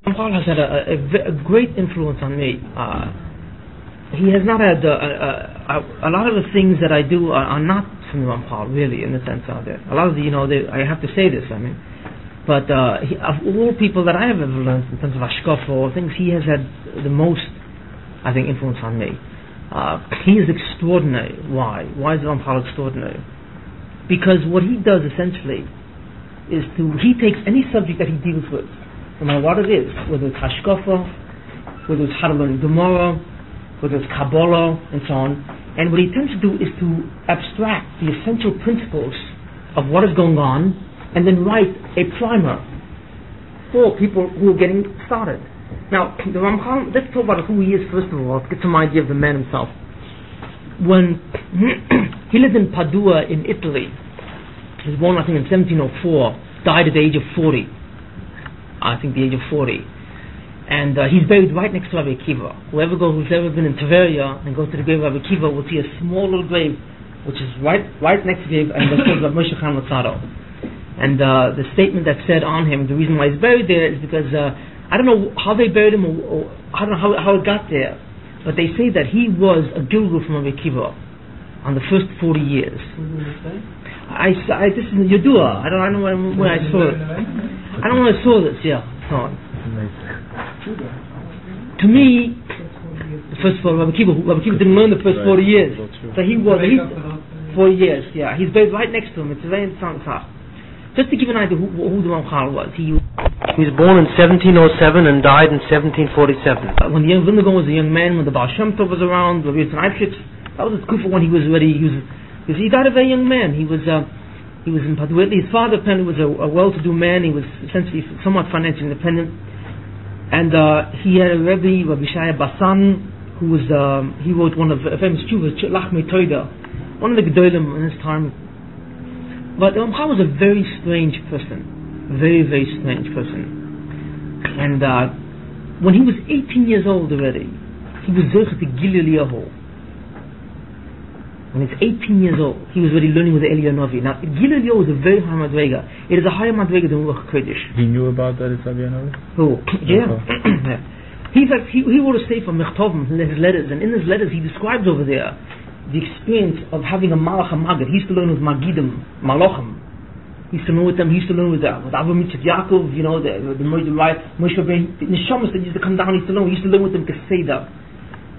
Paul has had a great influence on me. He has not had a lot of the things that I do are not from Ram Paul, really, in the sense of that. A lot of I have to say this, but of all people that I have ever learned in terms of ashkafa or things, he has had the most, I think, influence on me. He is extraordinary. Why? Why is Ram Paul extraordinary? Because what he does essentially is he takes any subject that he deals with, no matter what it is, whether it's hashkafa, whether it's how to learn Gemara, whether it's Kabbalah, and so on, and what he tends to do is to abstract the essential principles of what is going on, and then write a primer for people who are getting started. Now, the Ramchal, let's talk about who he is first of all, to get some idea of the man himself. When he lived in Padua in Italy, he was born I think in 1704, died at the age of 40. I think the age of 40. And he's buried right next to Rabbi Akiva. Who's ever been in Tveria and goes to the grave of Rabbi Akiva will see a small little grave, which is right next to the grave, and that's called Moshe Chaim Luzzatto. And the statement that's said on him, the reason why he's buried there is because I don't know how they buried him, or I don't know how it got there, but they say that he was a Gilgul from Rabbi Akiva on the first 40 years. This is in Yadua. I don't know where I saw it. I don't know where I saw this. Yeah, so on. To me, first of all, Rabbi Akiva didn't learn the first 40 years, so he was 40 years. Yeah, he's buried right next to him. It's a very interesting stuff. Just to give an idea who the Ramchal was, he was born in 1707 and died in 1747. When the young Vilna Gaon was a young man, when the Baal Shem Tov was around, the Rabbi Yitzchak, that was his kufa when he was ready. He died a very young man. He was in Padua. His father apparently was a well-to-do man. He was essentially somewhat financially independent, and he had a Rabbi Shaya Basan, who was he wrote one of the famous tshuvas, Lachmei Toida, one of the Gedolim in his time. But Ramchal was a very strange person, very, very strange person. And when he was 18 years old already, he was Zoche to Gilui Eliyahu. When he was 18 years old, he was already learning with the Eliyahu Novi. Now, Gilui Eliyahu is a very high madrega. It is a higher madrega than Ruach Kodesh. He knew about that Eliyahu Novi? Who? Yeah. He wrote a sefer Mechtovim, his letters, and in his letters he describes over there the experience of having a Malach HaMagid. He used to learn with Magidim, Malachim. He used to know with them, he used to learn with Avram Yitzchak Yaakov, the Moshe Rabbeinu, the Neshamas that used to come down, he used to learn with them Keseda.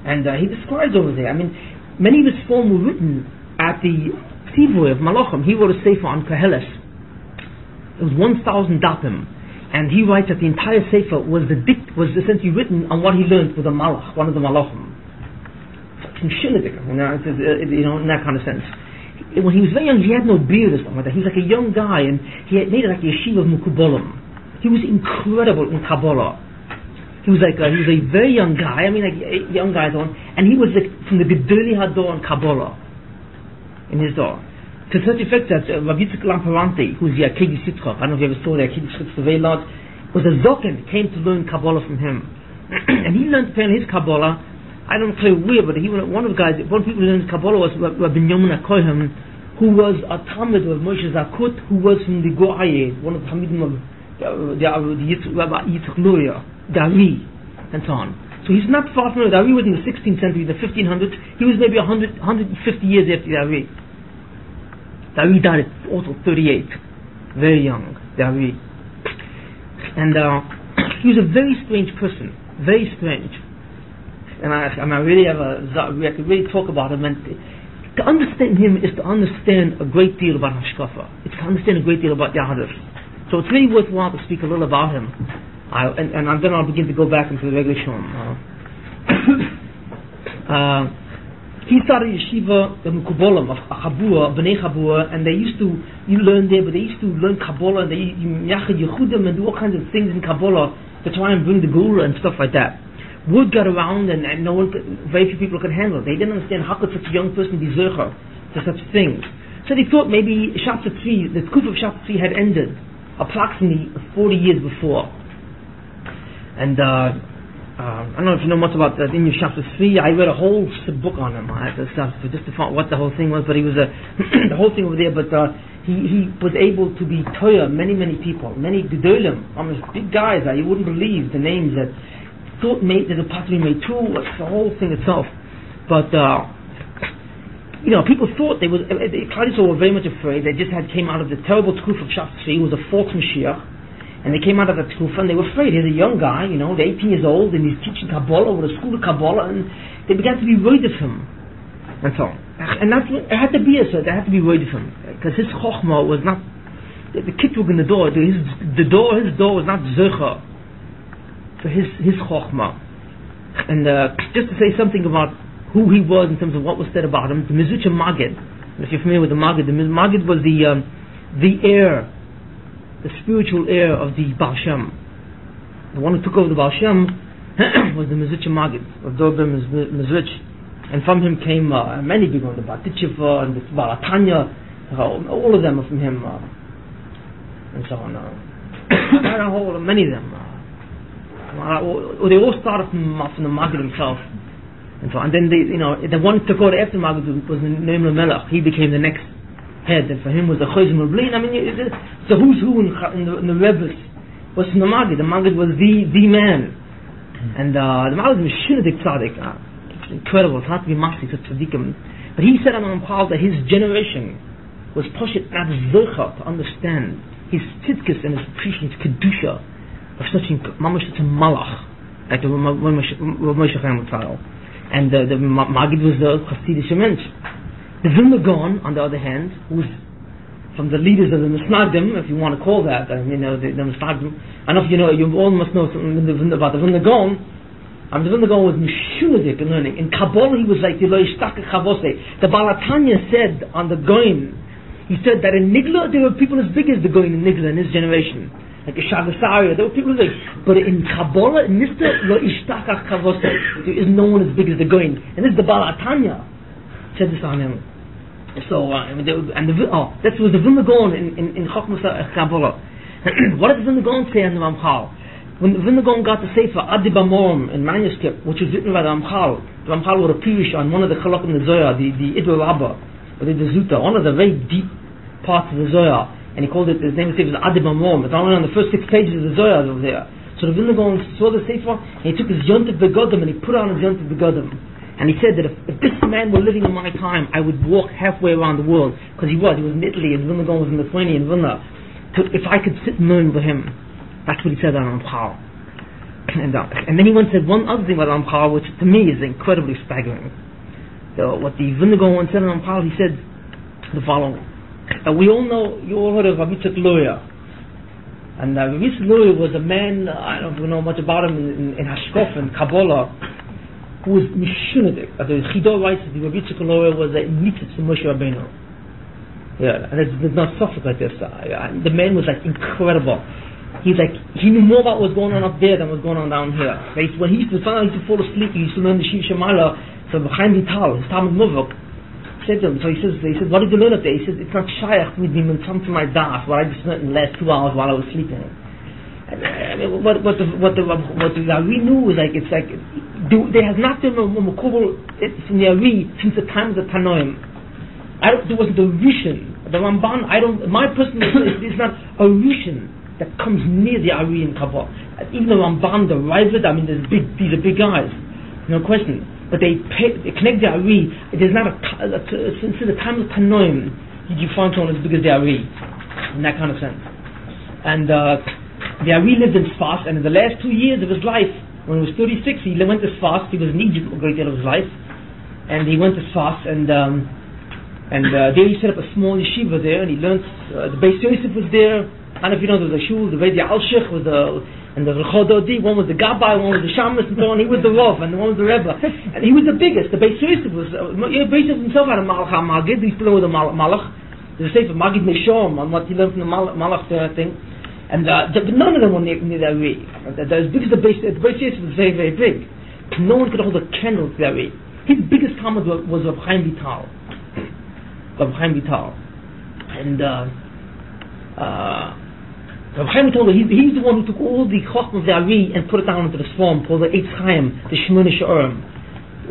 And he describes over there, many of his poems were written at the Tzivoy of Malachim. He wrote a sefer on Koheles. It was 1,000 dapim. And he writes that the entire sefer was essentially written on what he learned with a Malach, one of the Malachim. In that kind of sense. When he was very young, he had no beard or something like that. He was like a young guy, and he had made it like a yeshiva of Mukubolim. He was incredible in Kabbalah. He was a very young guy. Like a young guy, and he was from the Gedolei Hador in Kabbalah in his door. To such effect that Rabbi Yitzchak Lamparante, who's the Akedi Sitzchak, I don't know if you ever saw the Akedi Sitzchak, very large, was a Zoken, came to learn Kabbalah from him, and he learned his Kabbalah. I don't know where, but one of the people who learned Kabbalah was Rabbi Binyamin HaKohen, who was a Talmud of Moshe Zakut, who was from the Goaye, one of the Talmidim of Rabbi Yitzchak Luria, Dari, and so on. So he's not far from Dari. Was in the 16th century, the 1500s. He was maybe 150 years after Dari. Dari died at also 38, very young, Dari. And he was a very strange person, very strange. And I really I could really talk about him. And to understand him is to understand a great deal about Hashkafa. It's to understand a great deal about Yahadif. So it's really worthwhile to speak a little about him. And then I'll begin to go back into the regular Shom. He started yeshiva, the Mukubolim of Chabua, Bnei Chabua, and you learn there, but they used to learn Kabbalah, they Yachid Yehudim and do all kinds of things in Kabbalah to try and bring the Gula and stuff like that. Word got around, and very few people could handle it. They didn't understand how could such a young person be zercher to such things. So they thought maybe the Kuf of Shabbat had ended approximately 40 years before. And I don't know if you know much about the Inyan Shabbat. I read a whole book on him. I had to stop just to find what the whole thing was, but he was the whole thing over there. But he was able to be Toya many people, many Gedolim, almost big guys that you wouldn't believe the names that thought that the possibly made too. What's the whole thing itself? But people thought the Klal Yisrael were very much afraid. They just came out of the terrible Tkuf of Shasri, who was a false Mashiach, and they came out of that Tkuf and they were afraid. He's a young guy, they're 18 years old, and he's teaching Kabbalah with a school of Kabbalah, and they began to be worried of him, and so on. And that's what, it had to be so. They had to be worried of him because his chokhmah was not the kitvug in the door. His door was not zercha for his chokhmah. And just to say something about who he was in terms of what was said about him, the Mizucha Magid. If you're familiar with the Magid was the heir, the spiritual heir of the Baal Shem. The one who took over the Baal Shem was the Mizucha Magid of Dober Mizuch. And from him came many big ones, the Batichiva and the Balatanya, all of them are from him, and so on. Many of them. They all started from the Magid himself, and so on. And then the one who took over after Magid was Noam Melech. He became the next head, and for him was the Chozim Lublin. I mean, the who's who in the Rebbe's was from the Magid. The Magid was the man, and the Magid was Shunadik Tzaddik. Incredible, it's hard to be masik such tzaddikim. But he said on Paul that his generation was poshet not zercha to understand his tzidkis and his appreciation, his kedusha of such a malach, like the Moshe Chaim style. And the Magid was the Chassidish mensch. The Vilna Gaon, on the other hand, who was from the leaders of the Misnagdim, if you want to call that, the Misnagdim. I know you all must know something about the Vilna Gaon. The Vilna Gaon was mishunadik in learning. In Kabbalah he was like the Balatanya said on the Goin, he said that in Nigla there were people as big as the Goin in Nigla in his generation, like a Shagasaria. There were people like, but in Kabbalah in Nista lo ishtachach chavose, there is no one as big as the Goin, and this is the Balatanya said this on him. So that was the Vilna Gaon in Chochmas Kabbalah. What did the Vilna Gaon say on the Ramchal? When the Vilna Gaon got the Sefer Adib Amorim in manuscript, which was written by the Ramchal wrote a pirush on one of the Chalak in the Zohar, the Idwa Rabbah, or the Zuta, one of the very deep parts of the Zohar, and he called it, his name was Adib Amorim. It's only on the first 6 pages of the Zohar over there. So the Vilna Gaon saw the Sefer, and he took his Yontif Begodim, and he put on his Yontif Begodim. And he said that if this man were living in my time, I would walk halfway around the world, because he was in Italy, and Vilna Gaon was in Lithuania, in Vilna, if I could sit and learn with him. That's what he said on Ramchal. And then he went and said one other thing about Ramchal, which to me is incredibly staggering. What the Vilna Gaon said on Ramchal, he said the following. We all know, you all heard of Rabbi Yitzchak Luria. And Rabbi Yitzchak Luria was a man, I don't know much about him in Hashkof and Kabbalah, who was mishunadik. The Chidor writes that Rabbi Yitzchak Luria was a mitzvah to Moshe Rabbeinu. Yeah, and there's not suffix like this. The man was like incredible. He knew more about what was going on up there than what was going on down here. When he used to fall asleep, he used to learn the Shiv Shemala from Chaim Vital, his Talmud Muvok. Said to him, so he said, what did you learn up there? He said, it's not shaykh to me being come to my das, what I just learned in the last 2 hours while I was sleeping. And, what the Ari knew was there has not been a Makubal from the Ari since the times of Tanoim. There wasn't a Rishon. The Ramban, my personal is not a Rishon that comes near the Ari in Kabbalah. Even the Ramban, the Ravid, these are big guys, no question. But they connect the Ari. There's not since the time of Tanoim did you find someone as big as the Ari, in that kind of sense. And the Ari lived in Sfas, and in the last 2 years of his life, when he was 36, he went to Sfas. He was in Egypt a great deal of his life, and he went to Sfas, and there he set up a small yeshiva there, and he learned. The Beis Yosef was there. And if you know, there was a shul, the Vedi Al-Shich was and the Rechododi, one was the Gabbai, one was the Shamus, and so on. He was the Rav, and one was the Rebbe. And he was the biggest. The Beis Yosef was, Beis Yosef himself had a Malach HaMagid. He used to learn with a Malach. There's a Sefer Magid Meshom on what he learned from the Malach thing. And but none of them were near the Ari. As big as the Beis Yosef was very, very big. No one could hold a candle to the Ari. His biggest comment was Rav Chaim Vital. And Rav Chaim told me he's the one who took all the chokhmah of the Ari and put it down into the form called the Eitz Chaim, the Shemona She'urim.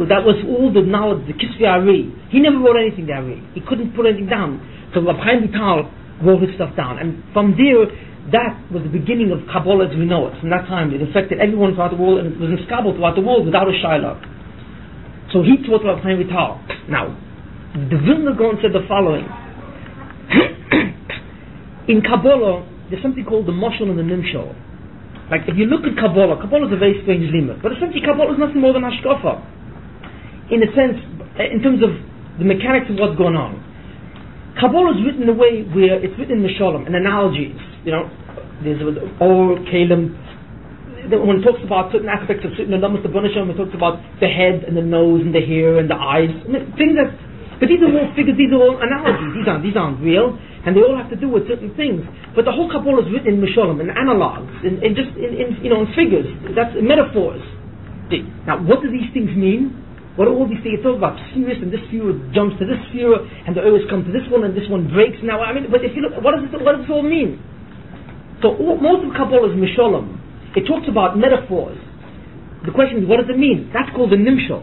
That was all the knowledge, the Kisvei Ari. He never wrote anything, the Ari. He couldn't put anything down. So Rav Chaim Vital wrote his stuff down. And from there, that was the beginning of Kabbalah as we know it. From that time, it affected everyone throughout the world, and it was installed throughout the world without a shaila. So he taught about Chaim Vital. Now, the Vilna Gaon said the following. In Kabbalah, there's something called the Moshel and the Nimshal. Like, if you look at Kabbalah is a very strange limit. But essentially, Kabbalah is nothing more than Hashkafa. In a sense, in terms of the mechanics of what's going on. Kabbalah is written in a way where it's written in Mishalom, and analogies. You know, there's Or, Kalim. When it talks about certain aspects of certain Adamus, the Banasham, it talks about the head and the nose and the hair and the eyes. I mean, things that. But these are all figures, these are all analogies. These aren't real, and they all have to do with certain things. But the whole Kabbalah is written in Mishalom, in analogs, in figures. That's metaphors. Now, what do these things mean? What do all these things? It talks about spheres, and this sphere jumps to this sphere, and the earth comes to this one, and this one breaks. Now, I mean, but if you look, what does this all mean? So most of Kabbalah is Mishalom. It talks about metaphors. The question is, what does it mean? That's called the Nimshal.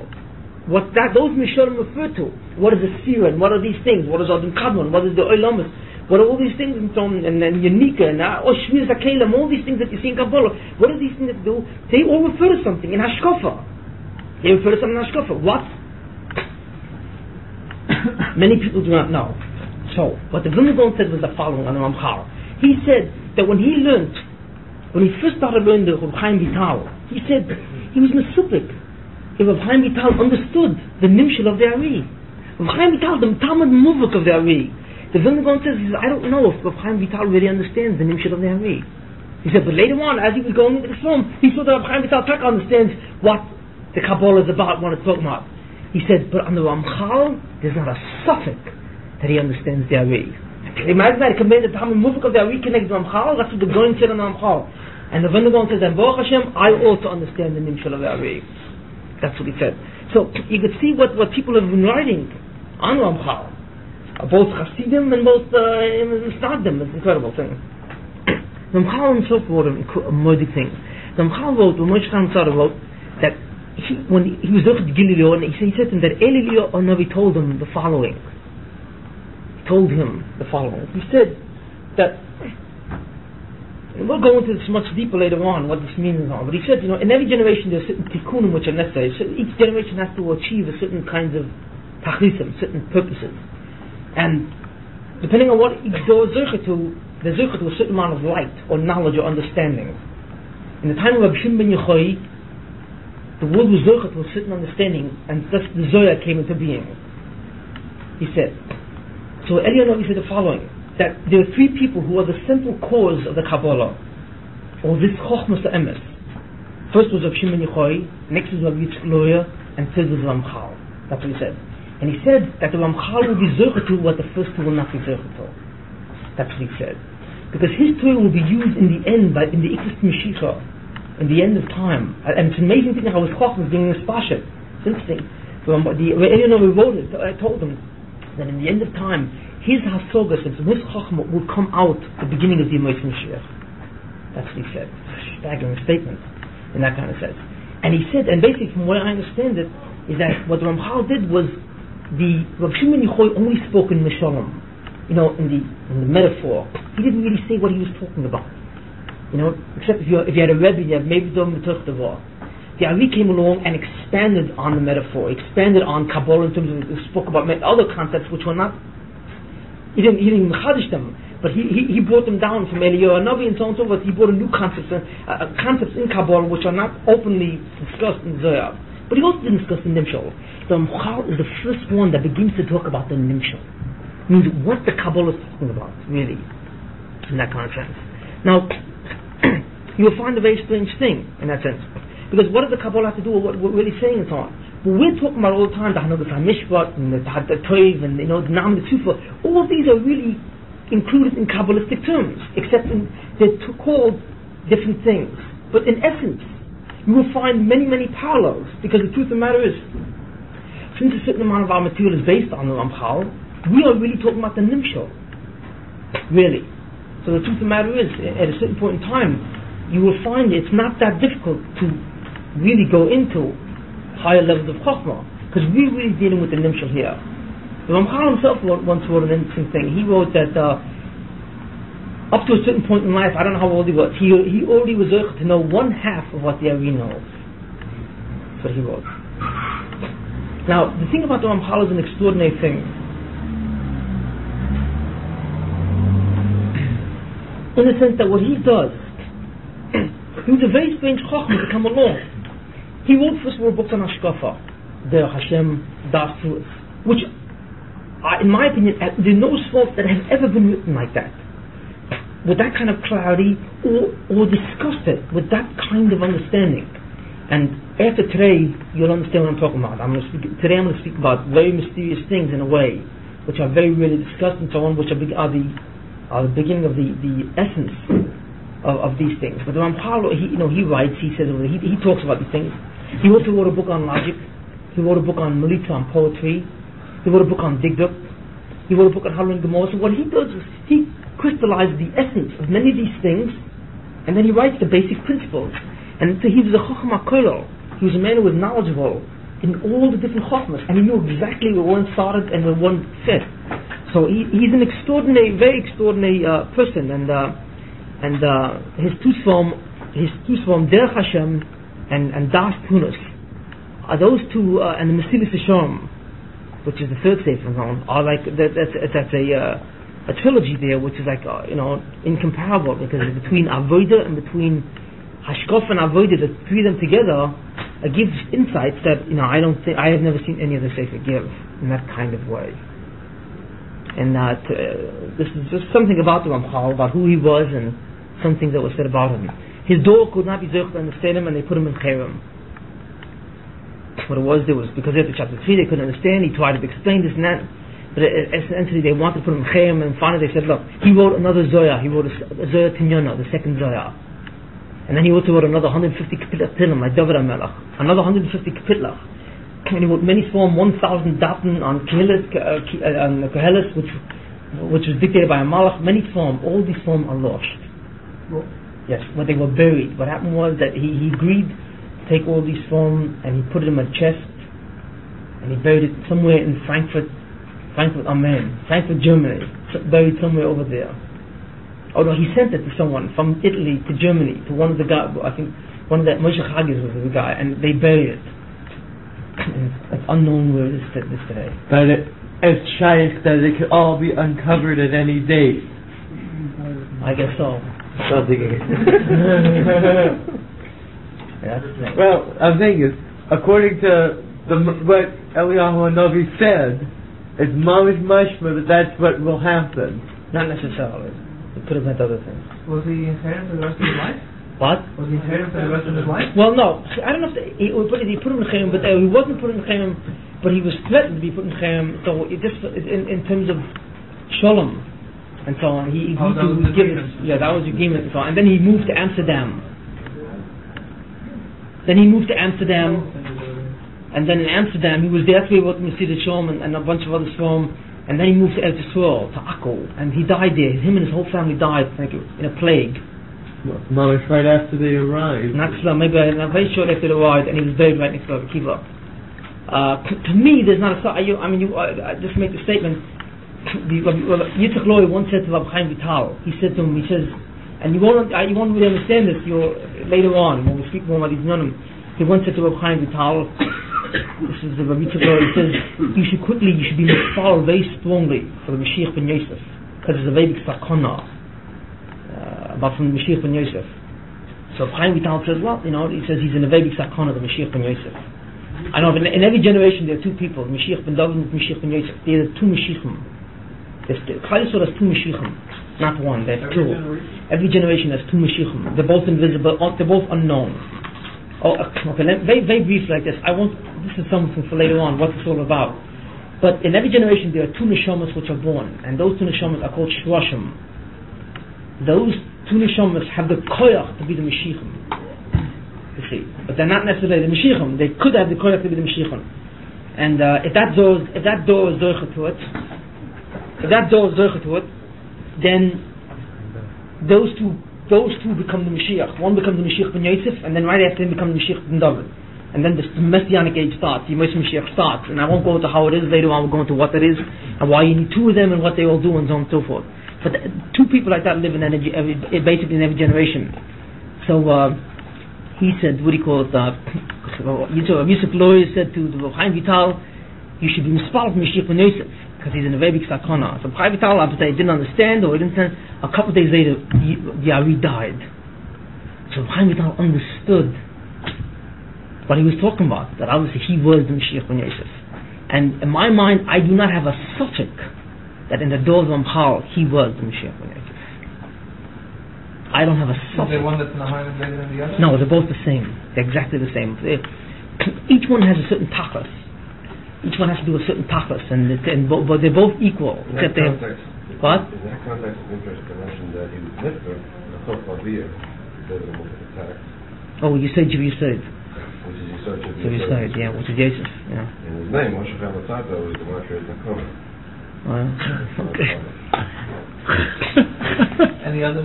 What those Mishalom refer to? What is the sphere, and what are these things? What is Adam Kadmon? What is the Oilamas? What are all these things, and Yanika, and Shmir Zakelam, all these things that you see in Kabbalah? What are these things that do? They all refer to something in Hashkafa. They refer to something in Hashkafa. What? Many people do not know. So, what the Vilna Gaon said was the following on the Ramchal. He said that when he first started learning the Rav Chaim Vital, he said he was mesupik. If Rav Chaim Vital understood the nimshal of the Ari. Rav Chaim Vital, the Talmud Muvuk of the Ari. The Vilna Gaon says, I don't know if Rav Chaim Vital really understands the nimshal of the Ari. He said, but later on, as he was going into the film, he saw that Rav Chaim Vital understands what the Kabbalah is about, what it's talking about. He said, but on the Ramchal, there's not a suffix that he understands the Ari. Imagine that, he combined the Talmud Muvuk of the Ari connected to Ramchal, that's what the Goin said on the Ramchal. And the Vilna Gaon says, and Baruch Hashem, I also understand the nimshal of the Ari. That's what he said. So you could see what people have been writing on Ramchal, both Hasidim and both Misnadim. It's an incredible thing. Ramchal himself wrote a murder thing. Ramchal wrote, Moshe Chaim wrote that when he was looking at Gilileo, and he said to him that Elilio Navi told him the following. He told him the following. He said that. And we'll go into this much deeper later on, what this means and all. But he said, in every generation there's certain tikkunim which are necessary. So each generation has to achieve a certain kinds of tachlisim, certain purposes. And depending on what each door is zircha to, there's zircha to a certain amount of light, or knowledge, or understanding. In the time of Rabbi Shimon ben Yochai, the world was zircha to a certain understanding, and thus the Zohar came into being. He said. So Eliyahu said the following. That there are three people who are the central cause of the Kabbalah, or this Chochmas Emes. First was Rav Shimon Yochai, next was Rav Yitzchak Loya, and third was Ramchal. That's what he said. And he said that the Ramchal will be zircha to what the first two will not be zircha to. That's what he said. Because his Torah will be used in the end, in the Ikris Mashiach, in the end of time. And it's an amazing thing how his Chochmas being espashet. It's interesting. So the Eliyahu wrote it, I told him that in the end of time, his hasogas, his chachma will come out at the beginning of the Yemei Mashiach. That's what he said. It's a staggering statement in that kind of sense. And he said, and basically from what I understand it, is that what the Ramchal did was the Rav Shimon Yochai only spoke in Mishalom, in the metaphor. He didn't really say what he was talking about. Except if you had a Rebbe, you had maybe done the Tuchtavar. The Ari came along and expanded on the metaphor, expanded on Kabbalah in terms of spoke about other concepts which were not. He didn't chadish them, but he brought them down from Eliyahu Navi and so on and so forth. He brought a new concepts in Kabbalah which are not openly discussed in Zohar. But he also didn't discuss the Nimshal. The Ramchal is the first one that begins to talk about the Nimshal. It means what the Kabbalah is talking about, really, in that kind of sense. Now, you will find a very strange thing in that sense. Because what does the Kabbalah have to do with what we're really saying and so on? But we're talking about all the time the Hanugah HaMishpat and the Toiv and the Nam the Tzufa. All of these are really included in Kabbalistic terms, except they're called different things. But in essence, you will find many, many parallels, because the truth of the matter is, since a certain amount of our material is based on the Ramchal, we are really talking about the Nimshal. Really. So the truth of the matter is, at a certain point in time, you will find it's not that difficult to really go into higher levels of Chokhmah, because we're really dealing with the Nimshal here. The Ramchal himself once wrote an interesting thing. He wrote that up to a certain point in life, I don't know how old he was, he already was able to know 1/2 of what the Ari knows. That's what he wrote. Now, the thing about the Ramchal is an extraordinary thing. In the sense that what he does, he was a very strange Chacham to come along. He wrote first of all books on Ashkafa, Der Hashem, Das Truth, which, in my opinion, there's no source that has ever been written like that, with that kind of clarity, or discussed it with that kind of understanding. And after today, you'll understand what I'm talking about. Today I'm going to speak about very mysterious things in a way, which are very rarely discussed and so on, which are the beginning of the essence of these things. But the Ramchal, he writes, he says, he talks about these things. He also wrote a book on logic. He wrote a book on Melitza, on poetry. He wrote a book on Digduk. He wrote a book on Halal and Gemara. So what he does is he crystallizes the essence of many of these things, and then he writes the basic principles. And so he was a Chacham HaKolel. He was a man who was knowledgeable in all the different Chachmas, and he knew exactly where one started and where one fit. So he's an extraordinary, very extraordinary person, and his two swarm, Derech Hashem and Das Tunas, are those two, and the Mesilas Yesharim, which is the third sefer, are like that's a trilogy there, which is like incomparable, because between Avodah and between Hashkaf and Avodah, the three of them together, gives insights that I have never seen any other sefer give in that kind of way. And this is just something about the Ramchal, about who he was, and some things that were said about him. His door could not be zeich to understand him, and they put him in Cherem. What it was, because after chapter 3 they couldn't understand. He tried to explain this and that, but essentially they wanted to put him in Cherem, and finally they said, look, he wrote another Zoya. He wrote a Zoya Tinyana, the second Zoya. And then he also wrote another 150 Kapitlach Tilim, like David HaMelech. Another 150 Kapitlach. And he wrote many form, 1,000 Daten on Koheles, which was dictated by a Malach. Many form, all these form are lost. Well, yes, but they were buried. What happened was that he agreed to take all these form, and he put it in a chest, and he buried it somewhere in Frankfurt, Germany, buried somewhere over there. Oh no, he sent it to someone from Italy to Germany, to one of the guys, I think one of the Moshe Chagis was the guy, and they buried it. And it's unknown where it is today. But it's shaykh that it could all be uncovered at any date. I guess so. Well, I'm thinking, according to what Eliyahu Hanavi said, it's mamish mashma that that's what will happen. Not necessarily. It could have meant other things. Was he in Cherem for the rest of his life? What? Was he in Cherem for the rest of his life? Well, no. I don't know if he put him in Cherem, but he wasn't put in Cherem, but he was threatened to be put in Cherem. So it just in terms of Shalom and so on, he agreed to give it. Yeah, that was the agreement and so on. And then he moved to Amsterdam. And then in Amsterdam, he was there to wrote Mesilas Yesharim and a bunch of other Swarm. And then he moved to Eretz Yisrael, to Akko, and he died there. Him and his whole family died, in a plague. Mamish right after they arrived. Not slow, maybe I'm very sure after they arrived, and he was buried right next to Rabbi Kiva. To me, there's not a. I just make the statement. Yitzchak Loi once said to Rabbi Chaim Vital, he said to him, and you won't really understand this later on when we speak more about these nunim. He once said to Rabbi Chaim Vital, this is the Rabbi Tzadok, he says, you should be followed very strongly for the Mashiach ben Yosef, because there's a very big sakana about from the Mashiach ben Yosef. So Chaim Vital says, he says he's in a very big sakana, the Mashiach ben Yosef. I know, in every generation there are two people, Mashiach ben David and Mashiach ben Yosef. There are two Mashiachim. Klal Yisrael has two Mashiachim, not one, there's two. Every generation has two Mashiachim. They're both invisible, they're both unknown. Very, very brief like this. This is something for later on, what it's all about. But in every generation there are two neshamas which are born, and those two neshamas are called shroshim. Those two neshamas have the koyach to be the Mashiachim. You see, but they're not necessarily the Mashiachim. They could have the koyach to be the Mashiachim. And if that door is doicha to it, then those two become the Mashiach. One becomes the Mashiach ben Yosef, and then right after him becomes the Mashiach ben David. And then the Messianic age starts, the Mashiach starts. And I won't go into how it is later on, we'll go into what it is, and why you need two of them, and what they all do, and so on and so forth. But two people like that live in basically in every generation. So he said, what do you call it? Yusuf Loy said to the Chaim Vital, you should be mispal from Mashiach ben Yosef, because he's in a very big sakana. So Chaim Vital, after they didn't understand, or he didn't understand, a couple of days later, the Ari died. So Chaim Vital understood what he was talking about, that obviously he was the Mashiach ben Yosef. And in my mind, I do not have a suffix that in the doors of Amchal, he was the Mashiach ben Yosef. I don't have a suffix. Is there one that's in the higher and greater than the other? No, they're both the same. They're exactly the same. Each one has a certain tachlis. Each one has to do a certain tachlis, but they're both equal. In that context, what? In that context, it's interesting to mention that he was nifter, the Chokmah Biyah, because of the multiple text. Oh, you said Yiv Yisod. Which is Yisod, Yiv Yisod, yeah, which is Yosef, yeah. And his name, Moshe Chamatata, was the Moshe Nakoma. Okay. Any other?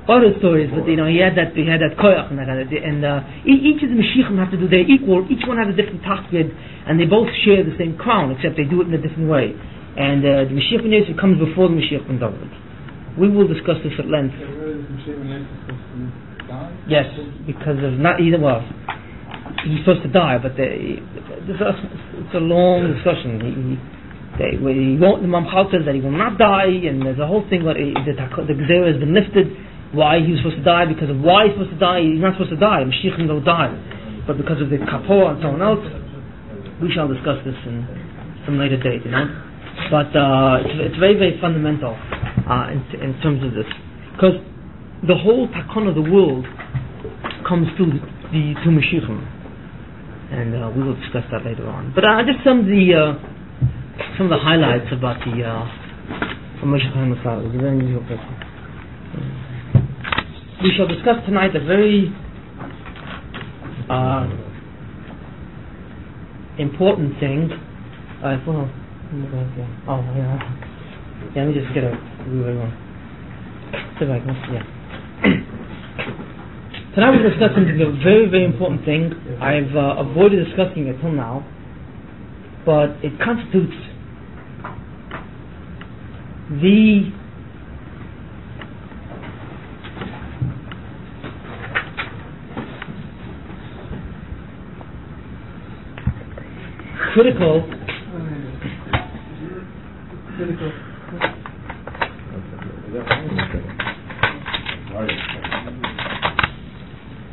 Other stories, but he had that koyach, and each of the Mashiachim have to do their equal. Each one has a different tachgid, and they both share the same crown, except they do it in a different way. And the Mashiach ben Yosef comes before the Mashiach ben David. We will discuss this at length. Yes, because of not either. Well, he's supposed to die, but it's a long discussion. The Mamchal says that he will not die, and there's a whole thing where the Gezerah has been lifted. Why he was supposed to die? Because of why he's supposed to die. He's not supposed to die. Mashiach don't die, but because of the Kapor and someone else. We shall discuss this in some later date, But it's very, very fundamental in terms of this, because the whole takon of the world comes through the two Mashiachim, and we will discuss that later on. But just some of the highlights about the from Moshe Chaim Masal. It's a very unusual person. We shall discuss tonight a very important thing. Let me just get a Tonight we're discussing a very, very important thing. I've avoided discussing it till now, but it constitutes the critical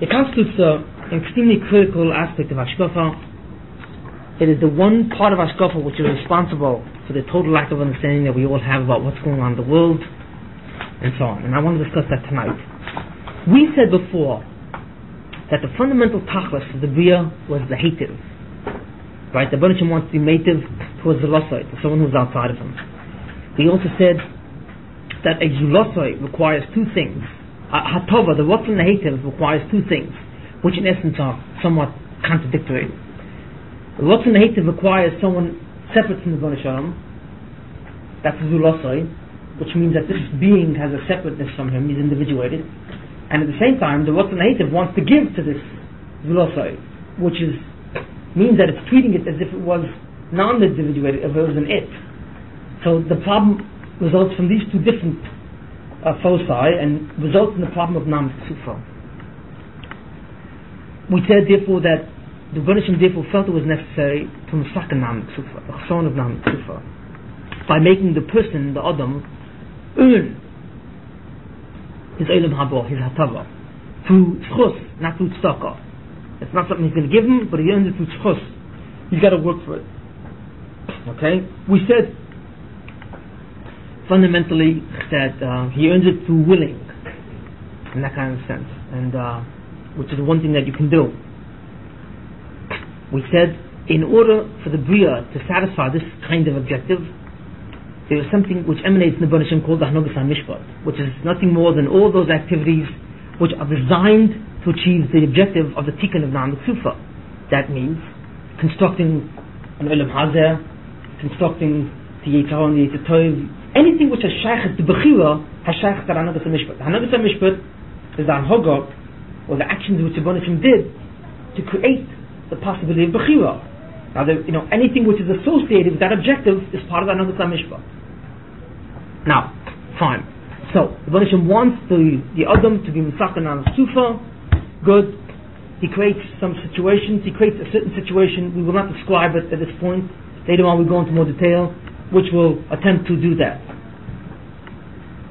it constitutes an extremely critical aspect of Hashgacha. It is the one part of Hashgacha which is responsible for the total lack of understanding that we all have about what's going on in the world and so on. And I want to discuss that tonight. We said before that the fundamental tachlis of the Bria was the hativ. Right? The Baruch wants to be mative towards the Losai, to someone who's outside of him. We also said that a Zulosai requires two things. Hatova, the Ratzon and the hativ, requires two things, which in essence are somewhat contradictory. The Ratzon and the hativ requires someone separate from the Baruch Shalom. That's a Zulosai, which means that this being has a separateness from him, he's individuated. And at the same time, the Ratzon and the hativ wants to give to this Zulosai, which means that it's treating it as if it was non-individuated, if it was an it. So the problem results from these two different foci and results in the problem of Nam Tzufa. We said therefore that the Rebbeinu therefore felt it was necessary to Musaka Nam Tzufa, the chson of Nam Tzufa, by making the person, the Adam, earn his Eilam Haba, his Hatava, through Tzchus, not through Tzedakah. It's not something he's going to give him, but he earns it through tzchus. He's got to work for it. Okay? We said fundamentally that he earns it through willing, in that kind of sense, and which is the one thing that you can do. We said in order for the Bria to satisfy this kind of objective, there is something which emanates in the Baruch Hashem called the Hanhagas HaMishpat, which is nothing more than all those activities which are designed to achieve the objective of the tikkun of Nam Tzufa. That means constructing an Olam Hazeh, constructing the Yitzhak and the Yitzhak Tov, anything which has shaykhs to Bechira has shaykhs to Hanhagas HaMishpat. The Hanhagas HaMishpat is the Hanhaga, or the actions which the Baruch Hashem did to create the possibility of Bechira. Now, anything which is associated with that objective is part of the Hanhagas HaMishpat. Now, fine. So, the Rebbe wants the Adam to be Misakan on Sufa. Good. He creates some situations. He creates a certain situation. We will not describe it at this point. Later on, we'll go into more detail, which will attempt to do that.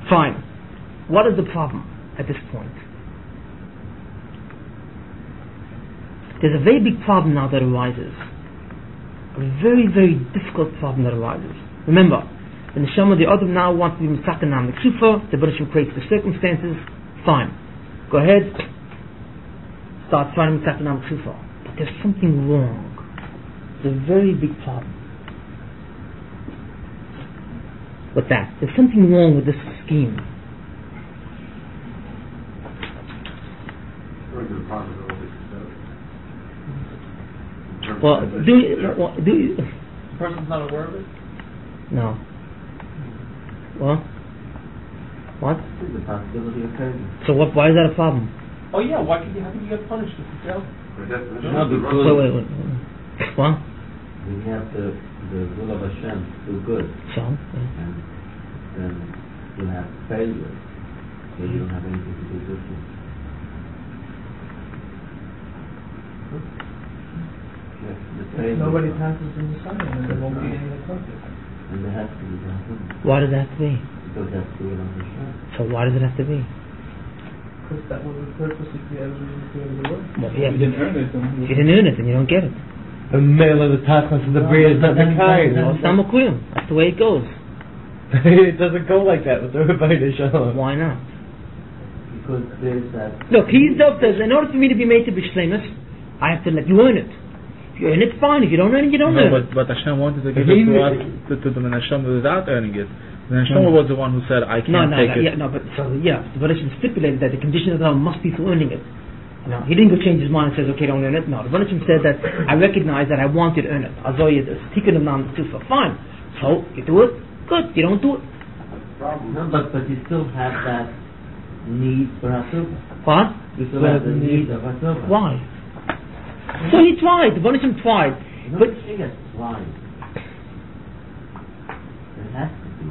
Fine. What is the problem at this point? There's a very big problem now that arises. A very, very difficult problem that arises. Remember, the neshama, the Adam now wants to be Misakan on the Ksufa. The Baruch creates the circumstances. Fine. Go ahead. Start trying to Misakan on the Ksufa. But there's something wrong. There's a very big problem with that. There's something wrong with this scheme. Well, do you, The person's not aware of it? no. What? The possibility of failure. So what? Why is that a problem? Oh yeah, how can you get punished if you fail? No, because Wait. What? we have the will of Hashem to do good, So? and then you have failure, so you don't have anything to do with it. Yes, the If failure. nobody passes in the sun, then there won't be any conflict. And there has to be that, Why does it have to be? because that's the will of Hashem. So why does it have to be? Because that was the purpose if you ever created the world. Well, if You didn't earn it, then if you didn't earn it, then you don't get it. The male of the tachlis and the bria is not the kind. Well, it's not Makuyim. That's the way it goes. It doesn't go like that with the Rebbeinu Shalom. Why not? Because there's that. Look, he's up there. In order for me to be made to be shlemus, I have to let you earn it. If you earn it, fine. If you don't earn it, you don't earn it. But Hashem wanted to give it to us, to the neshama without earning it. The neshama was the one who said, "I can't take it." But it's stipulated that the condition of the must be through earning it. No, he didn't go change his mind and says, "Okay, don't earn it." No, the Rebbe said that I recognize that I want you to earn it. Fine. So you do it. Good. You don't do it. No, but you still have that need for Hashem. What? You still have the need of Hashem. Why? So he tried. The Rebbe tried. But she gets why? It has to be.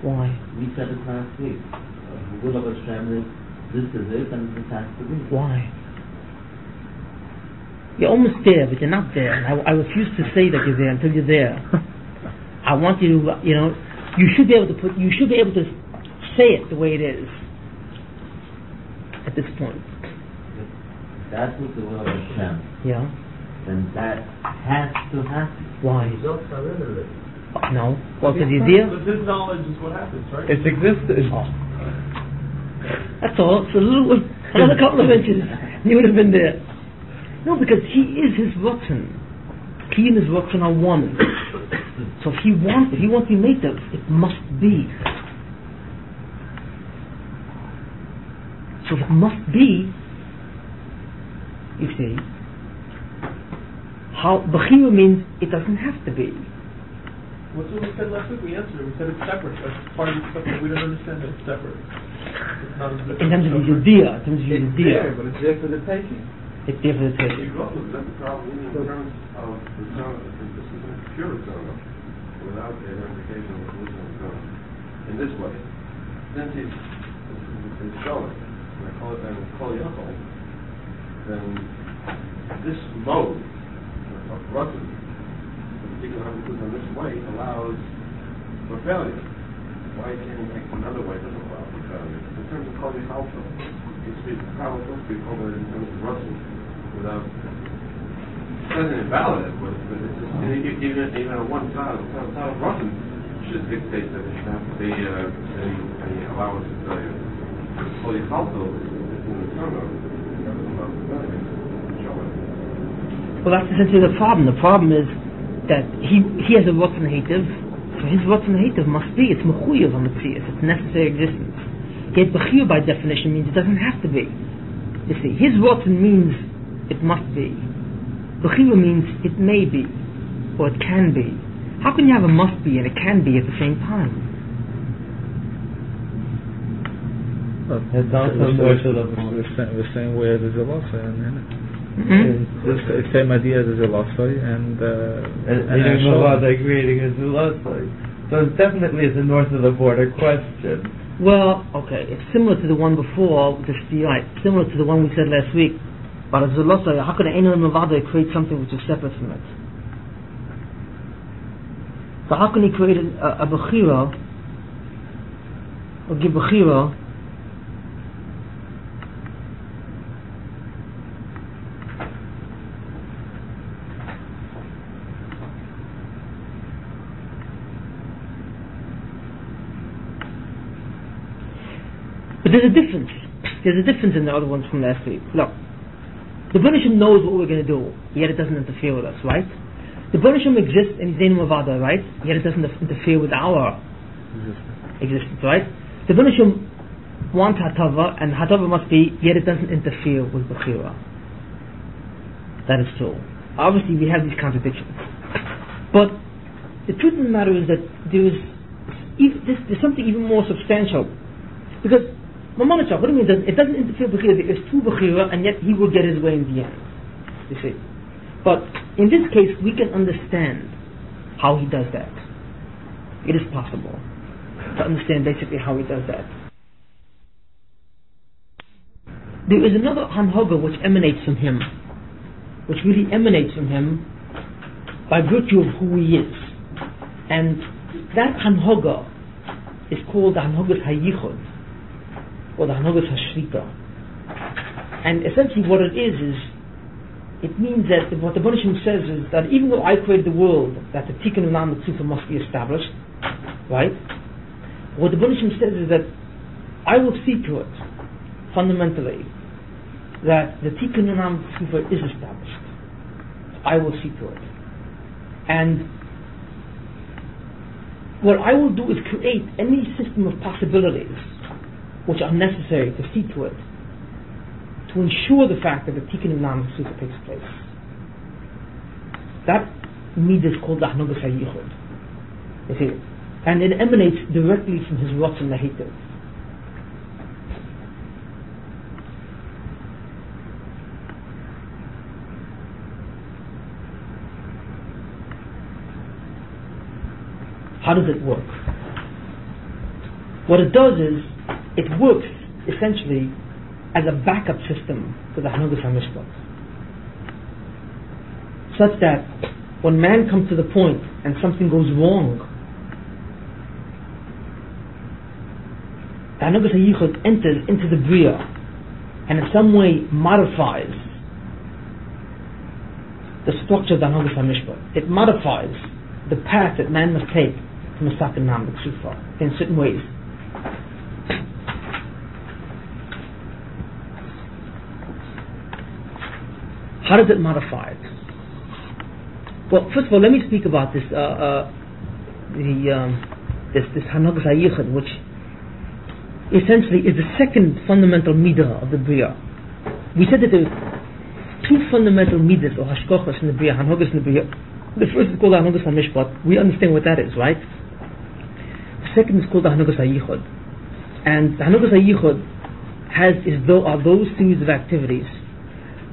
Why? We said it last week. The will of Hashem is this is it, and this has to be. Why? You're almost there, but you're not there. And I refuse to say that you're there until you're there. I want you to, you should be able to say it the way it is at this point. If that was the will of Hashem, Yeah. then that has to happen. Why? Results are in it. No. Well, because you're there. But this knowledge is what happens, right? It's existed. That's all. It's another couple of inches. You would have been there. No, because he is his Ratzon. He and his Ratzon are one. So if he wants to be made of, it must be. So if it must be, you see, how Bechira means it doesn't have to be. What's what we said last week? We answered it. We said it's separate. That's part of the stuff that we don't understand that it's separate. It's not as In terms of his idea, It's there, but it's there for the taking. it's there for the taking. That's the problem in terms of the zone. This is a pure zone without a ramification of the original zone. In this way, since he's showing, and I call it then Kol Yachol, then this mode of Ratzon, the particular Hamikut in this way, allows for failure. Why can't he make another way that doesn't allow for failure? In terms of Kol Yachol, it's probably supposed to be called in terms of Ratzon without. It doesn't invalidate it, but it's just, even on one side of Ratzon should dictate that it should have to be a allowance of failure. Kol Yachol is in the term. Well, that's essentially the problem. The problem is that he has a Ratzon Hativ, so his Ratzon Hativ must be, it's Mechuyev on the Tzias, it's necessary existence. Yet Bechir by definition means it doesn't have to be. You see, his Ratzon means it must be. Bechir means it may be, or it can be. How can you have a must be and a can be at the same time? It's also the same way as the Zelosai, Mm-hmm. the same idea as the Zelosai, and they're creating a Zelosai. So it definitely is a north of the border question. Well, okay, it's similar to the one before, similar to the one we said last week. But as Allah said, how could an Mavada create something which is separate from it? So how can he create a Bechira, or give Bechira, but there's a difference. There's a difference in the other ones from last week. Look, the Banishim knows what we're going to do, yet it doesn't interfere with us, right? The Banishim exists in his name Avada, right? Yet it doesn't interfere with our existence, right? The Banishim want Hatava, and Hatava must be, yet it doesn't interfere with Bechira. That is true. Obviously, we have these contradictions. But the truth of the matter is that there's something even more substantial. Because what do you mean? It doesn't interfere with Bechira. There is two Bechira, and yet he will get his way in the end. You see. But in this case, we can understand how he does that. It is possible to understand basically how he does that. There is another Hanhoga which emanates from him, which really emanates from him by virtue of who he is. And that Hanhoga is called the Hanhogas Hayichud, or the Hanhogas Hashrita. And essentially what it is it means that what the Banishim says is that even though I created the world, that the Tikkun Ulam Tzufa must be established, right? What the Banishim says is that I will see to it, fundamentally, that the Tikkun Ulam Tzufa is established. I will see to it. And what I will do is create any system of possibilities which are necessary to see to it, to ensure the fact that the Tikkun Ulam Tzufa takes place. That midah is called the Hanhogas Hayichud. You see, and it emanates directly from his Ratzon Lahitiv. How does it work? What it does is, it works essentially as a backup system to the Hanhogas HaMishpat, such that when man comes to the point and something goes wrong, the Hanhogas HaYichud enters into the Bria and in some way modifies the structure of the Hanhogas HaMishpat. It modifies the path that man must take to Masak and Nam B'Tzufa in certain ways. How does it modify it? Well, first of all, let me speak about this this Hanhogas HaYichud, which essentially is the second fundamental midah of the Bria. We said that there are two fundamental midas or hashkochas in the Bria, Hanhogas in the Bria. The first is called the Hanhogas HaMishpat. We understand what that is, right? The second is called the Hanhogas HaYichud. And the Hanhogas HaYichud are those series of activities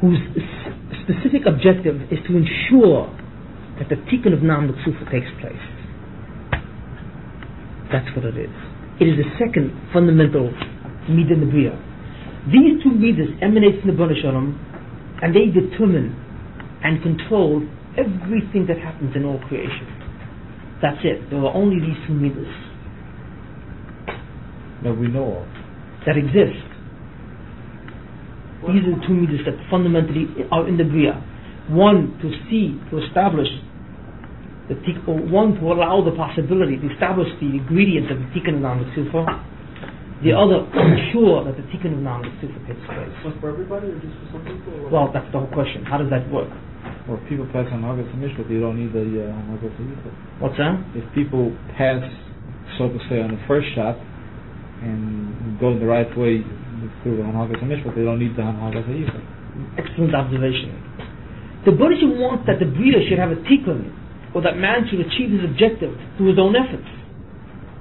whose specific objective is to ensure that the Tikkun of Nam B'Tzufa takes place. That's what it is. It is the second fundamental midah in the Bria. These two midas emanate from the Bnei Shalom, and they determine and control everything that happens in all creation. That's it. There are only these two midas that we know of, that exist. These are the two midas that fundamentally are in the Bria. One to establish the tikkun, one to allow the possibility to establish the ingredients of the Tikkun of Nam B'Tzufa. The other to ensure that the Tikkun of Nam B'Tzufa takes place. Was for everybody or just for some people? Well, that's the whole question. How does that work? Well, if people pass Hanhogas HaMishpat, you don't need the Hanhogas HaYichud. What's that? If people pass, so to say, on the first shot and go in the right way through the Hanhogas HaMishpat, they don't need the Hanhogas HaYichud. Excellent observation. The Buddhism wants that the Bria should have a tikkun, or that man should achieve his objective through his own efforts,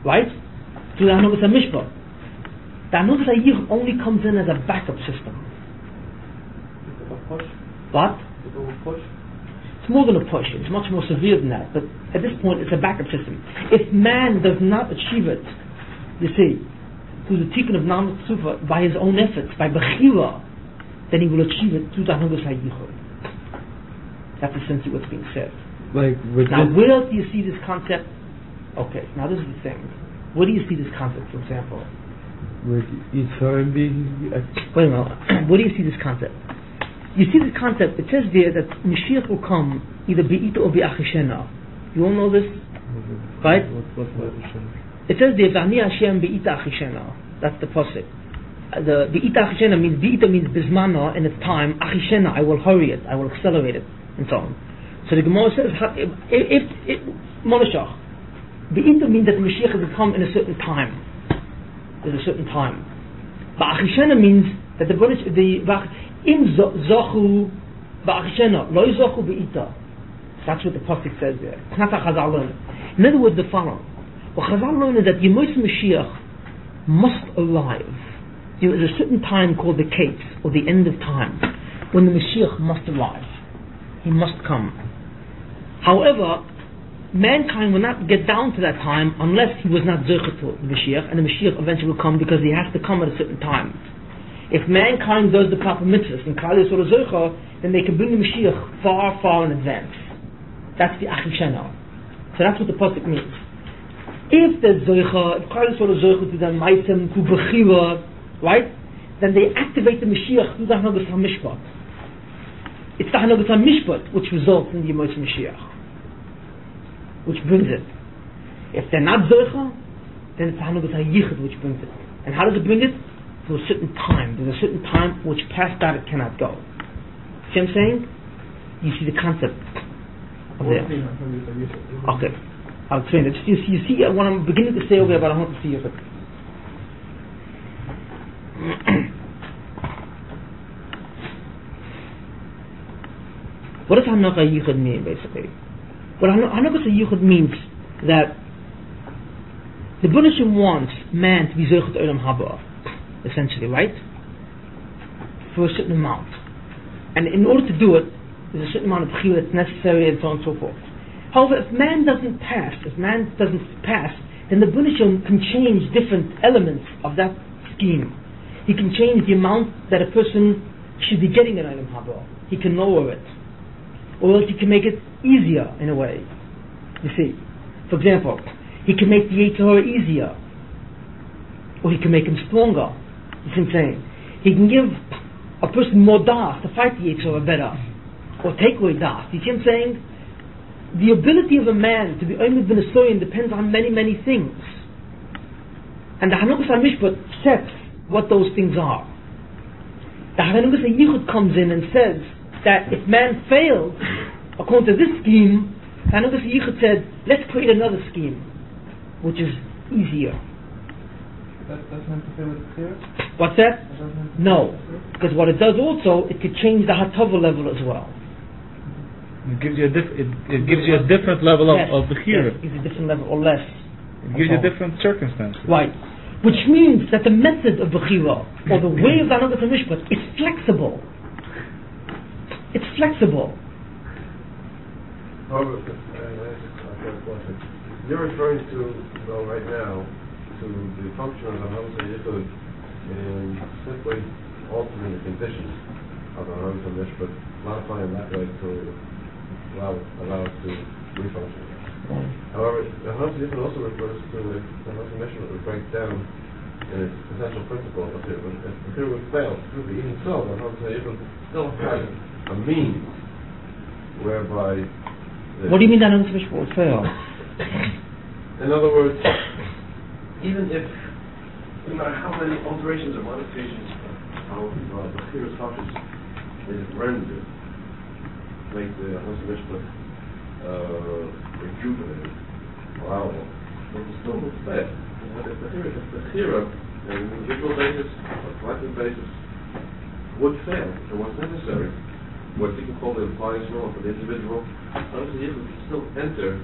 right? Through the Hanhogas HaMishpat. The Hanhogas HaYichud only comes in as a backup system. Push? What? Push? It's more than a push. It's much more severe than that. But at this point, it's a backup system. If man does not achieve it, you see, through the tikkun of Nam Tzufa, by his own efforts, by Bechira, then he will achieve it through the Hanhagas HaYichud. That's essentially what's being said. Like with Now, this, where else do you see this concept? Okay, now this is the thing. Where do you see this concept, for example? with Yisrael being Wait a minute. Where do you see this concept? You see this concept. It says there that Mashiach will come either Be'ita or Be'achishena. You all know this? Right? It says there, V'ani Hashem Be'ita Achishena. That's the pasuk. The Be'ita Achishena means, Be'ita means Bismana, in its time. Achishena, I will hurry it, I will accelerate it, and so on. So the Gemara says, if Monashach, Be'ita means that the Mashiach will come in a certain time. There's a certain time. Ba'achishena means that in Zochu Ba'achishena, Lo Zochu Be'ita. That's what the pasuk says there. It's not a Chazal learning. In other words, the following. What Chazal learning is that Yemos Mashiach must arrive. There is a certain time called the Kates, or the end of time, when the Mashiach must arrive. He must come. However, mankind will not get down to that time unless he was not Zerchet to the Mashiach, and the Mashiach eventually will come because he has to come at a certain time. If mankind does the proper mitzvahs in Klal Yisrael Zercha, then they can bring the Mashiach far, far in advance. That's the Achishena. So that's what the pasuk means. If the Zercha, if Klal Yisrael Zercha to the Maitem, to Bechira, right, then they activate the Mashiach through the Hanhagas HaMishpat. It's the Hanhagas HaMishpat which results in the Yemos Mashiach, which brings it. If they're not Zercha, then it's the Hanhagas HaYichud which brings it. And how does it bring it? To a certain time. There's a certain time which past that it cannot go. See what I'm saying? You see the concept of there. Okay. I'll explain it. You see what I'm beginning to say over here, but I want to see it. What does Hanhagas HaYichud mean, basically? Well, Hanhagas HaYichud means that the B'nai wants man to be Zerchet Olam Haba, essentially, right? For a certain amount. And in order to do it, there's a certain amount of Bechira that's necessary, and so on and so forth. However, if man doesn't pass, then the B'nai can change different elements of that scheme. He can change the amount that a person should be getting in Olam Haba. He can lower it. Or else he can make it easier in a way. You see. For example, he can make the Yetzer Hara easier. Or he can make him stronger. You see what I'm saying? He can give a person more das to fight the Yetzer Hara better. Or take away das. You see what I'm saying? The ability of a man to be only bin Asoyan depends on many, many things. And the Hanhagas HaMishpat sets what those things are. The Hanhagas HaYichud comes in and says that if man fails, according to this scheme, the Hanhagas HaYichud said, let's create another scheme, which is easier. That doesn't have to do with clear? What's that? No. Because what it does also, it could change the Hatava level as well. It gives you a different level of Bechira. Yes, it gives you a different level, or less. It gives you different circumstances. Right. Which means that the method of Bechira, or the way of the Hanhagas HaMishpat, is flexible. It's flexible. However, I've got a question. You're referring to, though, right now, to the function of the Hanhagas HaYichud in simply altering the conditions of the Hanhagas HaMishpat, modifying that way to allow it to refunction. However, the Hanhagas HaYichud also refers to the Hanhagas HaMishpat would break down in its essential principle of Bechira. If Bechira would fail, even so, the Hanhagas HaYichud still has a means whereby... What do you mean that Hanhagas HaMishpat would fail? In other words, even if, no matter how many alterations or modifications of Bechira's functions is rendered, make the Hanhagas HaMishpat rejuvenated, allowable, but it still will fail. If Bechira, on an individual basis, or collective basis, would fail, and what's necessary, what you can call the implied role for the individual, Hanhagas HaYichud can still enter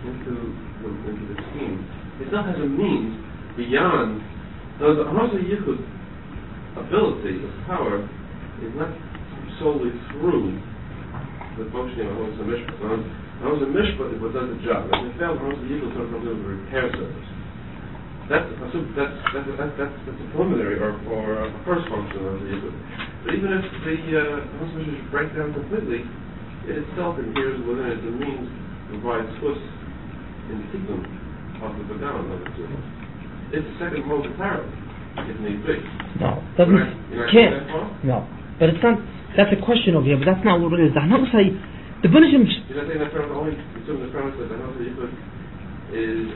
into the scheme. It still has a means beyond. Now, the Hanhagas HaYichud ability, of power, is not solely through the functioning of Hanukah Mishpat. Hanukah Mishpat is what does the job. If it fails, Hanukah Yichud sort of comes in with a repair service. That's a preliminary or a first function of the Yichud. But even if the Hanukah Mishpat breaks down completely, it itself adheres within it the means to provide schus in the tikkun of the Bagan of the Tzuma. It's the second mode entirely, if need be. No, can't. No, but it's not. That's a question over here, but that's not what it is. The Hanukah, the Bunishim. You're not saying that premise only assuming the premise that the Hanukah Yichud is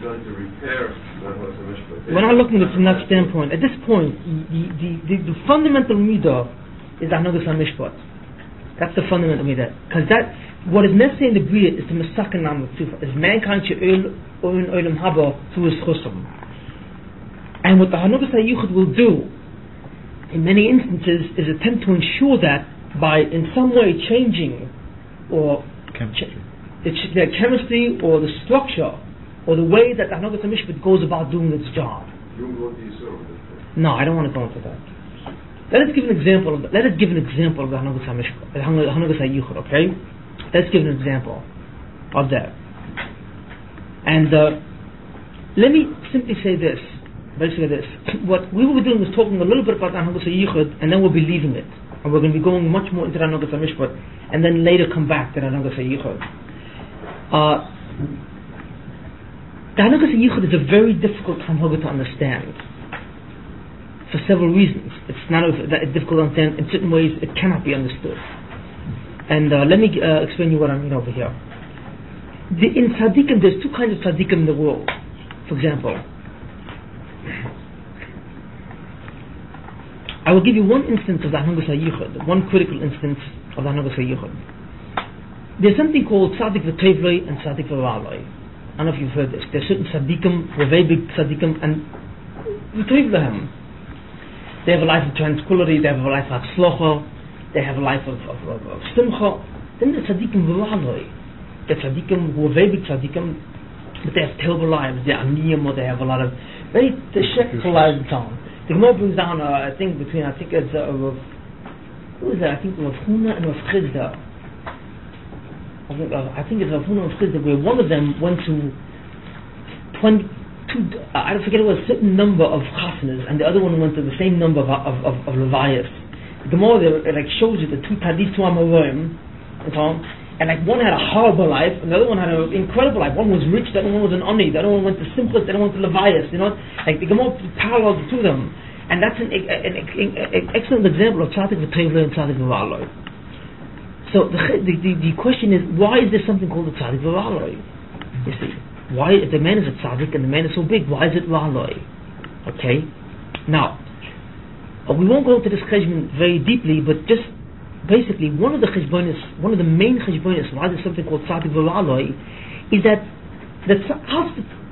going to repair the Hanukah Mishpat. We're not looking at it from that standpoint. At this point, the fundamental midah is the Hanukah Mishpat. That's the fundamental midah, because that what is necessary in the bria is the Mesaken Nam Tzufa, is mankind should earn olam haba through his chusam. And what the Hanukah Yichud will do, in many instances, is attempt to ensure that by in some way changing or the chemistry or the structure or the way that the Hanukah Mishpat goes about doing its job. No, I don't want to go into that. Let us give an example of the Hanukah Mishpat, the Hanukah Yichud. Okay, let's give an example of that. And let me simply say this. Basically this. What we will be doing is talking a little bit about the Hanukah Yichud, and then we'll be leaving it. And we're going to be going much more into the Hanukah Mishpat, and then later come back to the Hanukah Yichud. The Hanukah Yichud is a very difficult Hanukah to understand. For several reasons. It's not that difficult to understand. In certain ways, it cannot be understood. And let me explain you what I mean over here. In tzaddikim, there's two kinds of tzaddikim in the world. For example, I will give you one instance of the Hanukah Yichud, one critical instance of the Hanukah Yichud. There's something called tzaddik v'tovloi and tzaddik v'raloi. I don't know if you've heard this. There's certain tzaddikim, very big tzaddikim, and v'tovlohem. They have a life of tranquility, they have a life of hatzlocha, they have a life of simcha. Then the tzaddikim v'raloi. The tzaddikim who are very big tzaddikim, but they have terrible lives. They are aniyim, or they have a lot of very disrespectful lives and so on. The Gemara brings down I think it's who is that? I think Rav Huna and Rav Chizda. I think it's Rav Huna and Rav Chizda, where one of them went to 22, I forget it was a certain number of chasnas, and the other one went to the same number of levayas. The Gemara there like shows you the two tadis, two amorim, and so on. And like one had a horrible life, and the other one had an incredible life. One was rich, the other one was an oni, the other one went to simchas, the other one went to levias. You know, like the Gemara parallels to them, and that's an excellent example of tzaddik v'tovloi and tzaddik v'raloi. So the question is, why is there something called a tzaddik v'raloi? You see, why if the man is a tzaddik and the man is so big, why is it raloi? Okay, now we won't go into this cheshbon very deeply, but just basically, one of the main cheshbonis, why there's something called tzaddik v'raloi, is that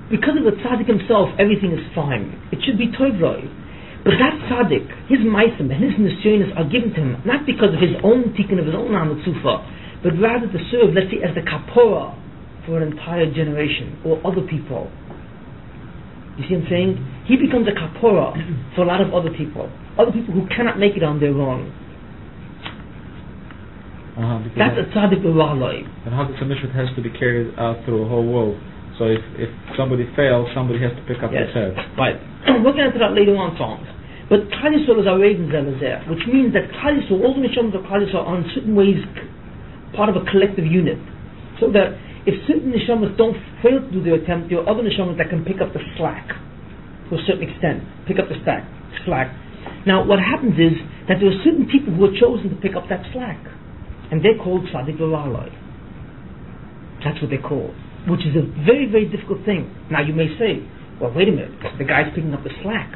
because of the tzaddik himself, everything is fine. It should be tovloi. But that tzaddik, his meisim and his nisyonis are given to him not because of his own tikkun, of his own hanutzufa, but rather to serve, let's say, as the kapora for an entire generation or other people. You see what I'm saying? He becomes a kapora for a lot of other people who cannot make it on their own. That's a tzaddik v'raloi. And Hanukah Mishpat has to be carried out through a whole world. So if somebody fails, somebody has to pick up the tab. Right. We'll get into that later on, songs. But Klal Yisrael is our Raven Zelazeh, which means that Klal Yisrael, all the Neshamas of Klal Yisrael are in certain ways part of a collective unit. So that if certain Neshamas don't fail to do their attempt, there are other Neshamas that can pick up the slack to a certain extent. Pick up the slack. Now, what happens is that there are certain people who are chosen to pick up that slack. And they're called tzaddik v'raloi. That's what they're called. Which is a very, very difficult thing. Now you may say, well, wait a minute, the guy's picking up the slack.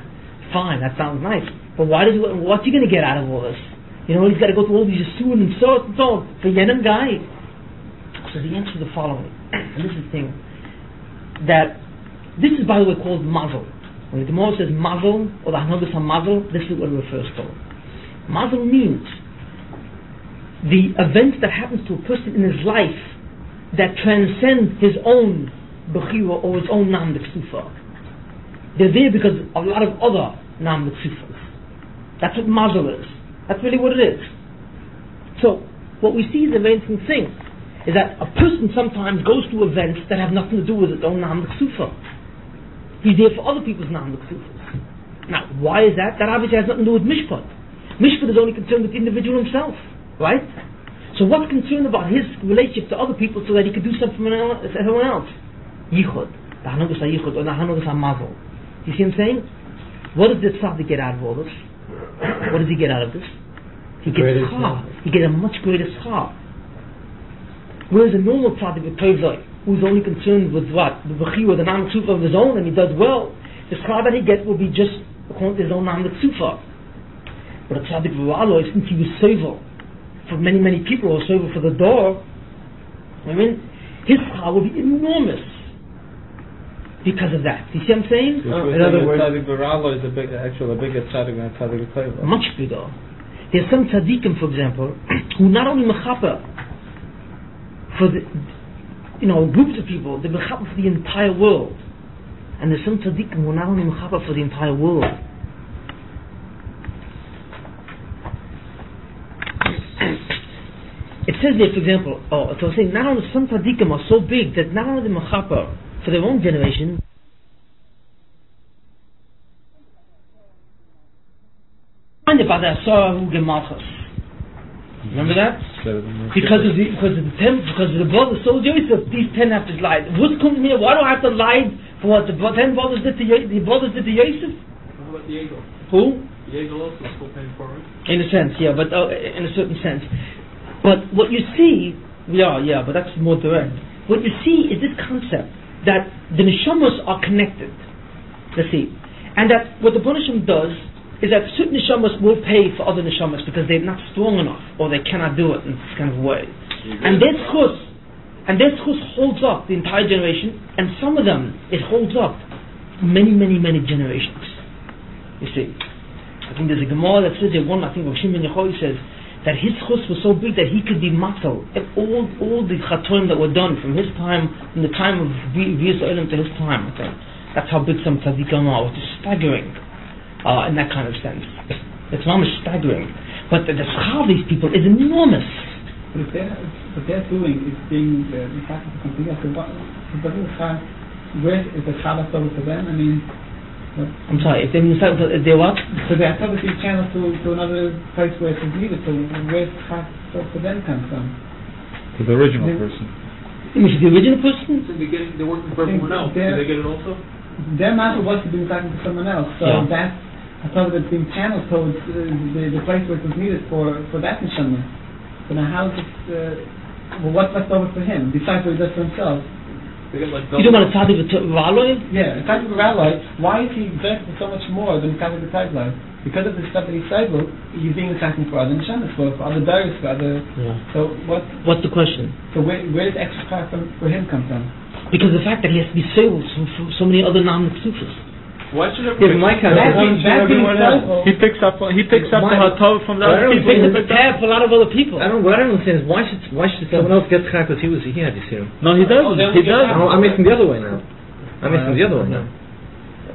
Fine, that sounds nice. But what's he going to get out of all this? You know, he's got to go through all these yisurim and so on. For Yenem guy. So the answer is the following. And this is the thing. That, this is by the way called mazel. When the Gemara says mazel, or the Hanukah mazel, this is what it refers to. Mazel means the events that happens to a person in his life that transcend his own bechira or his own nam d'ksufa. They're there because of a lot of other nam d'ksufas. That's what mazel is. That's really what it is. So, what we see is a very interesting thing, is that a person sometimes goes to events that have nothing to do with his own Na'am L'Ksufa. He's there for other people's Na'am L'Ksufas. Now, why is that? That obviously has nothing to do with Mishpat. Mishpat is only concerned with the individual himself, right? So what's concerned about his relationship to other people so that he could do something for everyone else? Yichud. The Hanugas HaYichud, or the Hanugas HaMazel. You see what I'm saying? What does the tzaddik get out of all this? What does he get out of this? He gets schar. He gets a much greater schar. Whereas a normal tzaddik with Tovzai, who's only concerned with what? The B'chi or the Na'am L'Ksufa of his own, and he does well, the schar that he gets will be just according to his own Na'am L'Ksufa. But a tzaddik v'alo, since he was sovel for many, many people, or sovel for the door, I mean, his schar will be enormous because of that. You see what I'm saying? In other words, tzaddik v'alo is a bigger tzaddik than a tzaddik v'tayva. Much bigger. There's some tzaddikim, for example, who not only mechaper for the, groups of people, they're mechaper for the entire world. And there's some tzaddikim who are not only mechaper for the entire world. It says there, for example, so I was saying, not only some tzaddikim are so big that not only the mechaper for their own generation, about the Asara Hu Gemalchus. Remember that? Because of the brothers told Joseph, these 10 have to lie. What comes here? Why do I have to lie for what the 10 brothers did to the brothers did to Joseph? How about the Egel? Who? The Egel also is still paying for it. In a sense, yeah, but in a certain sense. But what you see, but that's more direct. What you see is this concept that the neshamas are connected. Let's see, and that what the Banishim does is that certain neshamas will pay for other neshamas because they're not strong enough or they cannot do it in this kind of way. And their schus holds up the entire generation, and some of them it holds up many, many, many generations. You see, I think there's a Gemara that says I think Shimon Yehoy says that his schus was so big that he could be matzel at all the chatoim that were done from his time, from the time of V'yis Olam to his time. I think that's how big some tzaddikim are, which is staggering. In that kind of sense, it's almost staggering. But the schar of these people is enormous. But what they're doing is being something else. Where is the schar over to them? I mean, I'm sorry. If they what? So they are being channeled to another place where it's needed. So where's the schar for them come from? To the original person. Which is the original person? So they're working for everyone else. Do they get it also? Their master wants to be talking to someone else. So that's I thought it's being channeled towards the place where it was needed for that neshama. So now how is it, what's left over for him, besides what he does for himself? You don't want to tzaddik v'aloi? Yeah, tzaddik v'aloi, why is he dressed so much more than tzaddik v'aloi? Because of the stuff that he's able, he's being attacking for other neshamas, for other diaries, for other... Yeah. So what's the question? So where does extra car for him come from? Because the fact that he has to be sold from so many other Na'am L'Ksufas. Why should everyone he picks up the hatov from the other people. He picks up the tab for a lot of other people. What I don't understand is why should someone else get schar because he had this here? No, he doesn't. He doesn't. I'm missing the other way now.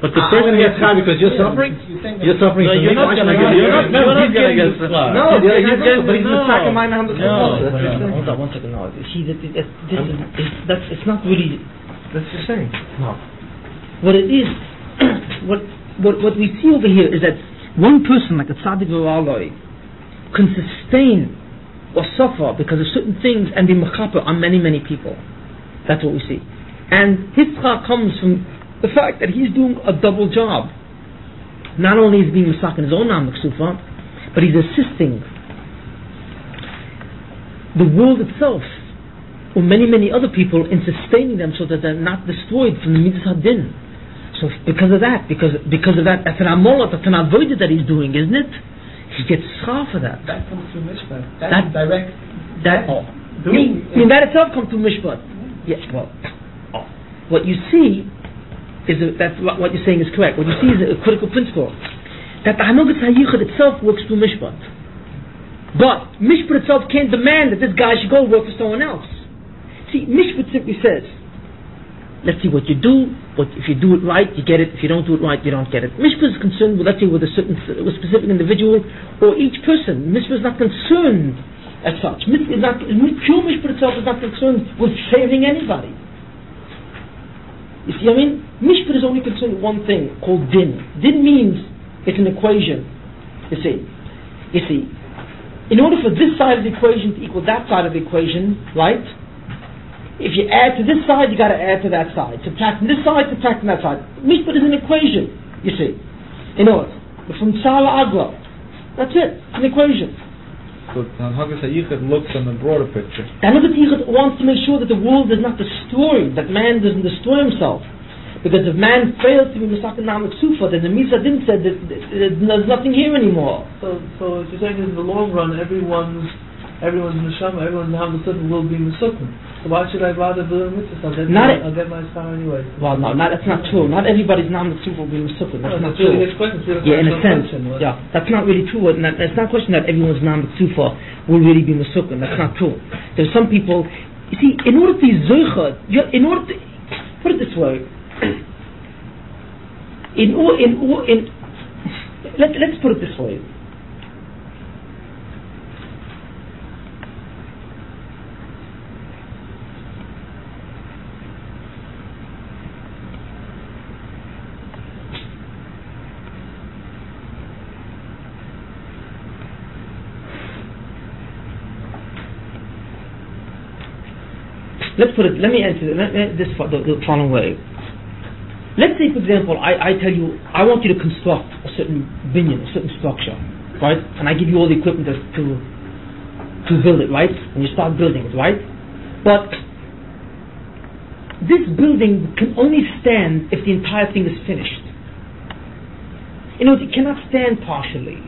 But the person gets schar because you're suffering. You're suffering. No, you're not going to get. You're not going to get schar. No, the other guy's also, but he's attacking my Na'am Hold L'Ksufa. on 1 second. No, see, it's not really. That's just saying. No. What it is. What we see over here is that one person like a tzaddik v'aloi can sustain or suffer because of certain things and be mechaper on many, many people. That's what we see. And his schar comes from the fact that he's doing a double job. Not only is he being mesak in his own Na'am L'Ksufa, but he's assisting the world itself or many, many other people in sustaining them so that they're not destroyed from the mitzvah hadin. So because of that, that's an amolat, that's an avodah that he's doing, isn't it? He gets schar for that. That comes through mishpat. That's direct. That that itself comes through mishpat. Yes. Well, what you see is that what you're saying is correct. What you see is a critical principle that the hanhagad HaYichud itself works through mishpat, but mishpat itself can't demand that this guy should go work for someone else. See, mishpat simply says, let's see what you do. But if you do it right, you get it. If you don't do it right, you don't get it. Mishpah is concerned with, let's say, with a specific individual or each person. Mishpah is not concerned as such. Pure mishpat itself is not concerned with saving anybody. You see, mishpat is only concerned with one thing called din. Din means it's an equation. You see, in order for this side of the equation to equal that side of the equation, right? If you add to this side, you got to add to that side. Subtract from this side, subtract from that side. Mishpat is an equation. You see, in order from Sala Agla, that's it. It's an equation. So Hanhagas HaYichud looks on the broader picture. Hanhagas HaYichud wants to make sure that the world is not destroyed, that man doesn't destroy himself. Because if man fails to be Masakin Namak Sufa, then the Misa didn't say that there's nothing here anymore. So you're saying in the long run, everyone's neshama, everyone's Namak Sufa will be Masukun. So why should I bother doing mitzvah? I'll get my star anyway. Well, no, that's not true. Not everybody's Namak Sufa will be Masukun. That's not true. Yeah, in a sense. Yeah, that's not really true. It's not a question that everyone's Namak Sufa will really be Masukun. That's not true. There's some people, you see, in order to be Zoichad, put it this way, let's put it this way. Let me answer this the following way. Let's say, for example, I tell you, I want you to construct a certain binyan, a certain structure, right? And I give you all the equipment to build it, right? And you start building it, right? But this building can only stand if the entire thing is finished. You know, it cannot stand partially.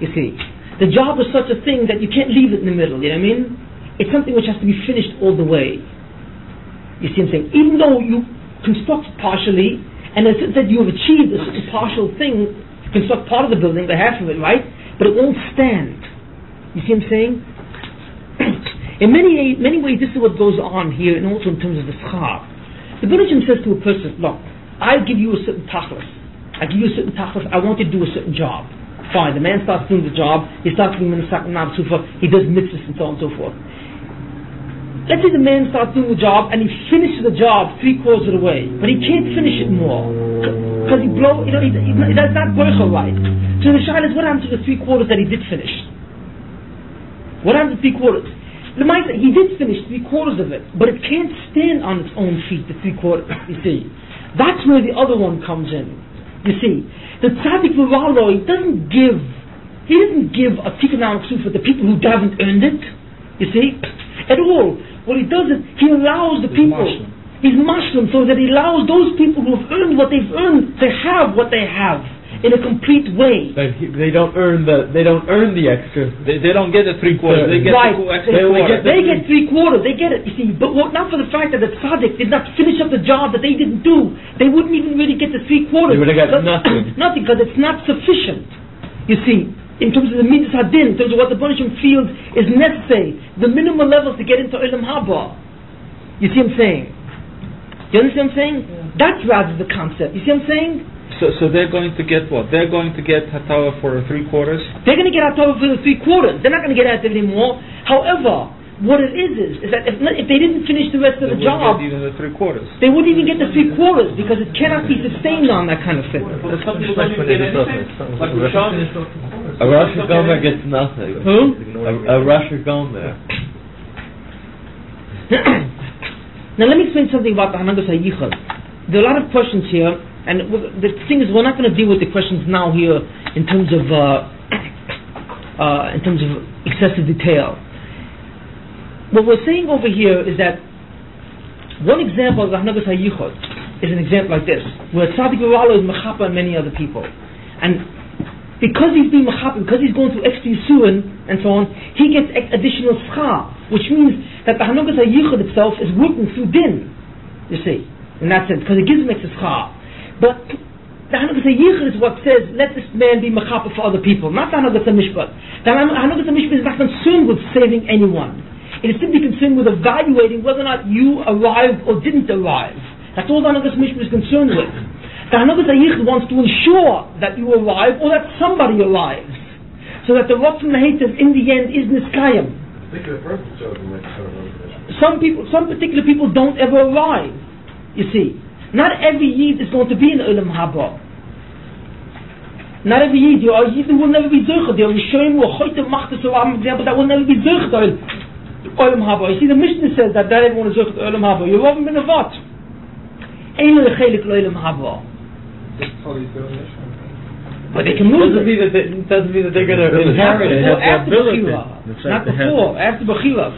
You see, the job is such a thing that you can't leave it in the middle, you know what I mean? It's something which has to be finished all the way. You see what I'm saying? Even though you construct partially, and it's that you have achieved a certain partial thing, construct part of the building, the half of it, right? But it won't stand. You see what I'm saying? In many ways, this is what goes on here, and also in terms of the schar. The Buddhism says to a person, look, I give you a certain tachlis. I want you to do a certain job. Fine, the man starts doing the job, he starts doing Minasak and Nabsufa, he does mitzvahs and so on and so forth. Let's say the man starts doing the job and he finishes the job 3/4 of the way, but he can't finish it more because that's not berachah right. So the shayla is, what happened to the 3/4 that he did finish? What happened to 3/4? The Maisa, he did finish 3/4 of it, but it can't stand on its own feet. The 3/4, you see, that's where the other one comes in. You see, the tzaddik v'valo, he doesn't give a tikkun for the people who haven't earned it. You see, at all. What he does is, he allows the people, he's Muslim, so that he allows those people who have earned what they've earned to have what they have in a complete way. They don't earn the extra. They don't get the 3/4. They get right. the extra. They get 3/4. They get it. You see, but not for the fact that the tzaddik did not finish up the job that they didn't do. They wouldn't even really get the 3/4. They would have got nothing. Nothing, because it's not sufficient. You see, in terms of the midas hadin, in terms of what the punishment feels is necessary, the minimal levels to get into Olam Haba. You see what I'm saying? Do you understand what I'm saying? Yeah. That's rather the concept. You see what I'm saying? So they're going to get what? They're going to get hatawa for 3/4? They're going to get hatawa for the 3/4. They're not going to get hatawa anymore. However, what it is that if they didn't finish the rest of the job, even the 3/4. They wouldn't even get the 3/4 because it cannot be sustained on that kind of thing. A Rosh Gomer gets nothing. Who? A Rosh Gomer. Now let me explain something about the Hanhagas HaYichud. There are a lot of questions here, and the thing is, we're not going to deal with the questions now here in terms of excessive detail. What we're saying over here is that one example of the Hanhagas HaYichud is an example like this, where Tzaddik V'Ralo is Mechapa and many other people. And because he's being Mechapa, because he's going through extra Yisurin and so on, he gets additional schar, which means that the Hanhagas HaYichud itself is working through din, you see, in that sense, because it gives him extra schar. But the Hanhagas HaYichud is what says, let this man be Mechapa for other people, not the Hanhagas HaMishpat. The Hanhagas HaMishpat is not concerned with saving anyone. It is simply concerned with evaluating whether or not you arrived or didn't arrive. That's all the Hanhagas HaMishpat is concerned with. The Hanhagas HaYichud wants to ensure that you arrive or that somebody arrives. so that the Ratzon L'Heitev in the end is Niskayim. Particular person chosen like Some particular people don't ever arrive. You see, not every Yid is going to be in Olam Haba. Not every Yid. There are Yid who will never be Zercha. There are Rishonim who are Choyte Machtes or example that will never be Zercha Olam Haba. You see, the Mishnah says that everyone is Zercha Olam Haba. You're Rovim Ben Avat. Ein lo Chelik Olam Haba. But they can lose it. It doesn't mean that they're going to inherit it. After Bechira. Not before, after Bechira.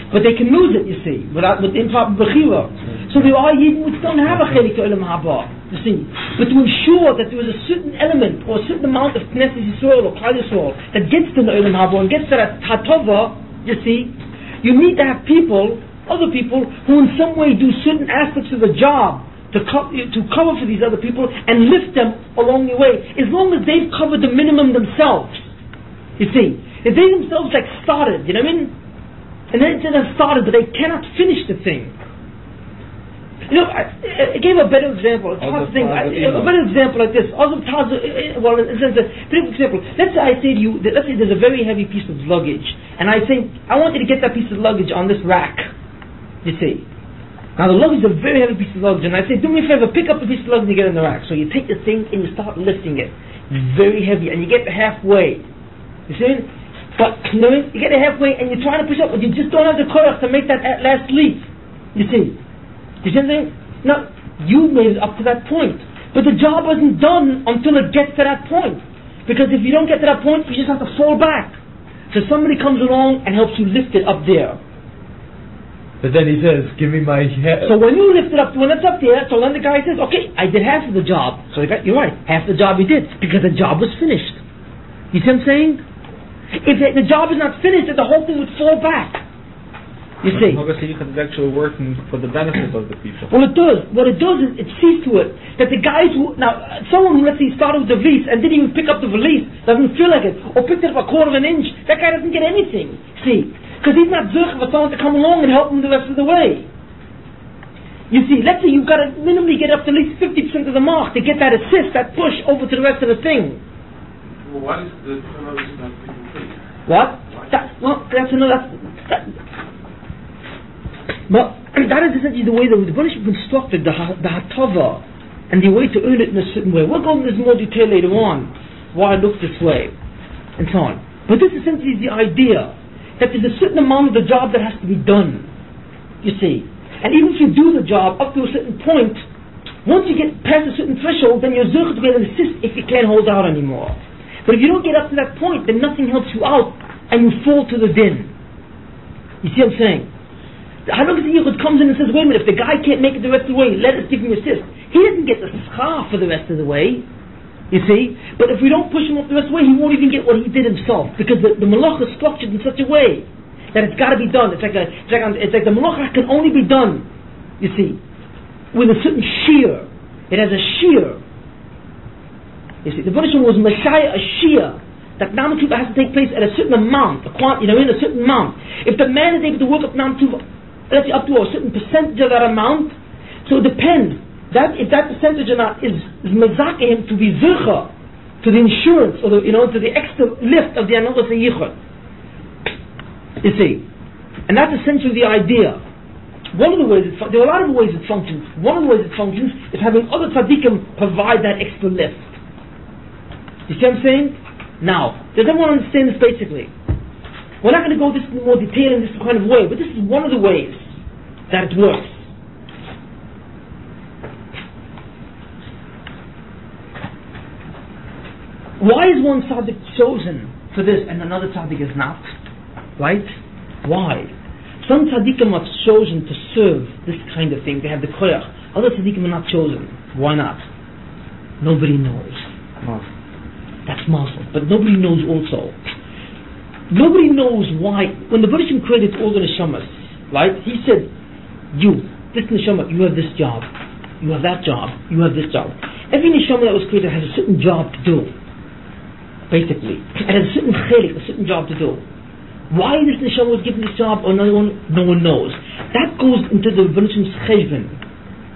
But they can lose it, you see, without Bechira. So there are Yidden which don't have a Chelik to Olam Haba, you see. But to ensure that there is a certain element or a certain amount of Knesset Yisrael or Klal Yisrael that gets to the Olam Haba and gets to that Hatova, you see, you need to have people, other people, who in some way do certain aspects of the job to cover for these other people and lift them along the way, as long as they've covered the minimum themselves. You see, if they themselves started, you know what I mean? And then they started, but they cannot finish the thing. You know, I gave a better example. It's hard to think. A better example like this. For example, let's say I say to you, let's say there's a very heavy piece of luggage, and I say, I want you to get that piece of luggage on this rack. You see. Now the luggage is a very heavy piece of luggage, and I say, do me a favor, pick up the piece of luggage and get it in the rack. So you take the thing and you start lifting it. It's very heavy, and you get halfway. You see? But, you know, you get it halfway and you're trying to push up, but you just don't have the courage to make that last leap. You see? You see what I'm saying? Now, you made it up to that point. But the job wasn't done until it gets to that point. Because if you don't get to that point, you just have to fall back. So somebody comes along and helps you lift it up there. But then he says, give me my head. So when you lift it up, when it's up there, so then the guy says, okay, I did half of the job. So you're right, half the job you did, because the job was finished. You see what I'm saying? If the job is not finished, then the whole thing would fall back. You see? Obviously, you can actually working for the benefit of the people. Well, it does. What it does is it sees to it that the guys who someone who let's say started with the valise and didn't even pick up the valise doesn't feel like it, or picked it up a quarter of an inch. That guy doesn't get anything. See, because he's not zurch for someone to come along and help him the rest of the way. You see, let's say you've got to minimally get up to at least 50% of the mark to get that assist, that push over to the rest of the thing. Well, why is the turnovers not being complete? What? That's another. But that is essentially the way the British constructed the Hatava and the way to earn it in a certain way. We'll go into this more detail later on, why it looks this way, and so on. But this essentially is the idea that there's a certain amount of the job that has to be done, you see. And even if you do the job up to a certain point, once you get past a certain threshold, then you're zurch to get an assist if you can't hold out anymore. But if you don't get up to that point, then nothing helps you out, and you fall to the din. You see what I'm saying? The Hanhagad Yichud comes in and says, wait a minute, if the guy can't make it the rest of the way, let us give him assist. He doesn't get the schar for the rest of the way, you see. But if we don't push him up the rest of the way, he won't even get what he did himself, because the malacha is structured in such a way that it's got to be done. It's like the malacha can only be done, you see, with a certain shear. It has a shear. You see, the Buddhism was Messiah, a shear that Nam Tuva has to take place at a certain amount, in a certain amount. If the man is able to work up Nam Tuva, let's say up to a certain percentage of that amount, so it depends. If that percentage or not is mezaka him to be zircha, to the insurance, or to the extra lift of the Hanhagad Yichud. You see, and that's essentially the idea. One of the ways there are a lot of ways it functions. One of the ways it functions is having other tzaddikim provide that extra lift. You see what I'm saying? Now, does everyone understand this basically? We're not going to go this in more detail in this kind of way, but this is one of the ways that it works. Why is one tzaddik chosen for this and another tzaddik is not? Right? Why? Some tzaddikim are chosen to serve this kind of thing. They have the koyach. Other tzaddikim are not chosen. Why not? Nobody knows. That's Muslim. But nobody knows also. Nobody knows why. When the Buddhism created all the neshamas, right? He said, this neshama, you have this job. You have that job. You have this job. Every neshama that was created has a certain job to do. Basically. It has a certain chelik, a certain job to do. Why this neshama was given this job or another one, no one knows. That goes into the Buddhism's cheshbon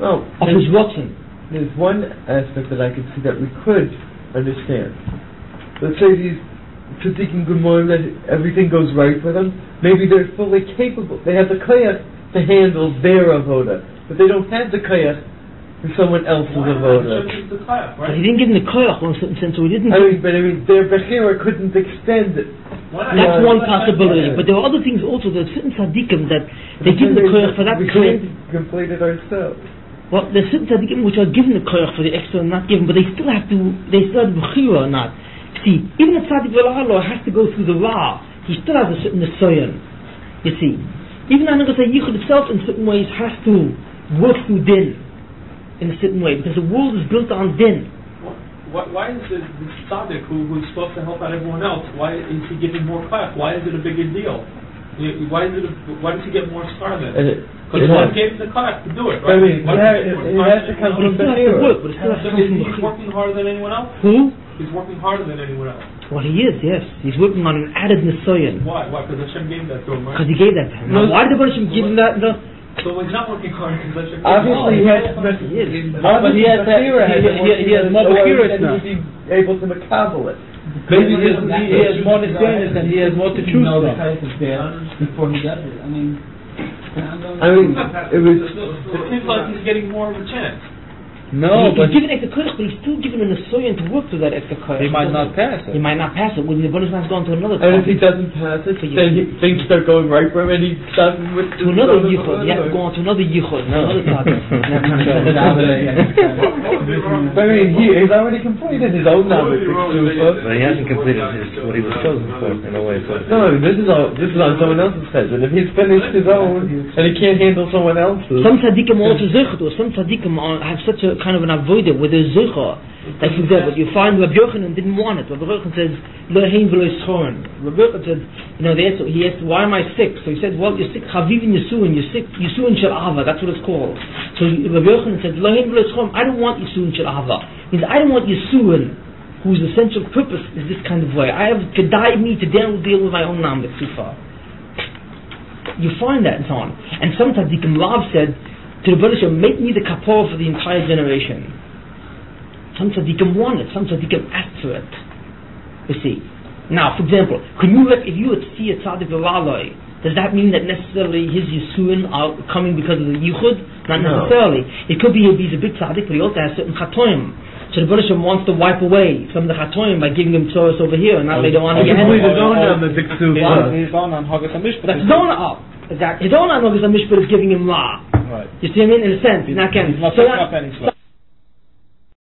of his rotzen. There's one aspect that I could see that we could understand. Let's say these tzaddikim gemorim that everything goes right for them. Maybe they're fully capable. They have the koyach to handle their avoda, but they don't have the koyach for someone else's avoda. But he didn't give him the koyach in a certain sense, so he didn't. Their bechira couldn't extend it. That's one possibility, but there are other things also. There's certain tzaddikim that they give the koyach for that. We couldn't complete it ourselves. Well, there's certain tzaddikim which are given the koyach for the extra and not given, but they still have bechira or not. See, even a tzaddik v'la'alo has to go through the ra. He still has a certain nisayon. You see, even the yichud itself in certain ways has to work through din in a certain way, because the world is built on din. Why is the tzaddik who's supposed to help out everyone else, why is he giving more koyach? Why is it a bigger deal? Why does he get more schar then? Because God gave him the koyach to do it, right? I mean, it has to come from the work, but it still has to come from He's working harder than anyone else? Who? He's working harder than anyone else. Well, he is, yes. He's working on an added nisayon. Why? Because Hashem gave that to him, right? Because he gave that to him. Now, why did the Hashem give him that? So he's not working hard because Hashem obviously he has but he has more bechira now. He would be able to makabel it. Maybe he has more nisayon and he has more to choose from. Before he does it. I mean, it was. It seems like he's getting more of a chance. No, he's given extra koyach, but he's still given a nisayon to work through that extra koyach. He might not pass it. He might not pass it. When the bonus man's gone to another. And if he doesn't pass it, then things start going right for him, and he starts with to another yichud. He has to go on to another yichud, another tzaddik. But I mean, he's already completed his own knowledge. But he hasn't completed what he was chosen for, in a way. No, this is on someone else's head. And if he's finished his own, and he can't handle someone else's. Some tzaddikim are also zechut, or some tzaddikim have such a kind of an avodah where there's zecha. Like for example, you find Rabbi Yochanan didn't want it. Rabbi Yochanan says, "Lo hein v'lo yischorn." Rabbi Yochanan said, he asked, "Why am I sick?" So he said, "Well, you're sick. Chavivin Yisuin. You're sick. Yisuin shel Ahava. That's what it's called." So Rabbi Yochanan said, "Lo hein v'lo yischorn." I don't want Yisuin shel Ahava. He said, "I don't want Yisuin, whose essential purpose is this kind of way. I have to die me to deal with my own nam b'tzifa." You find that and so on. And some tzaddikim Rav said to the Baruch Hashem, "Make me the kapor for the entire generation." Some tzaddikim want it. Some tzaddikim ask for it. You see. Now, for example, if you would see a tzaddik v'raloi, does that mean that necessarily his yisuin are coming because of the yichud? Not necessarily. It could be he's a big tzaddik, but he also has certain chatoim. So the Baruch Hashem wants to wipe away some of the chatoim by giving him tzoros over here, and not later on again. His own on Hagas HaMishpat. That's his own up. Exactly. His own on Hagas HaMishpat is giving him la. Right. You see what I mean? In a sense, he's not getting. So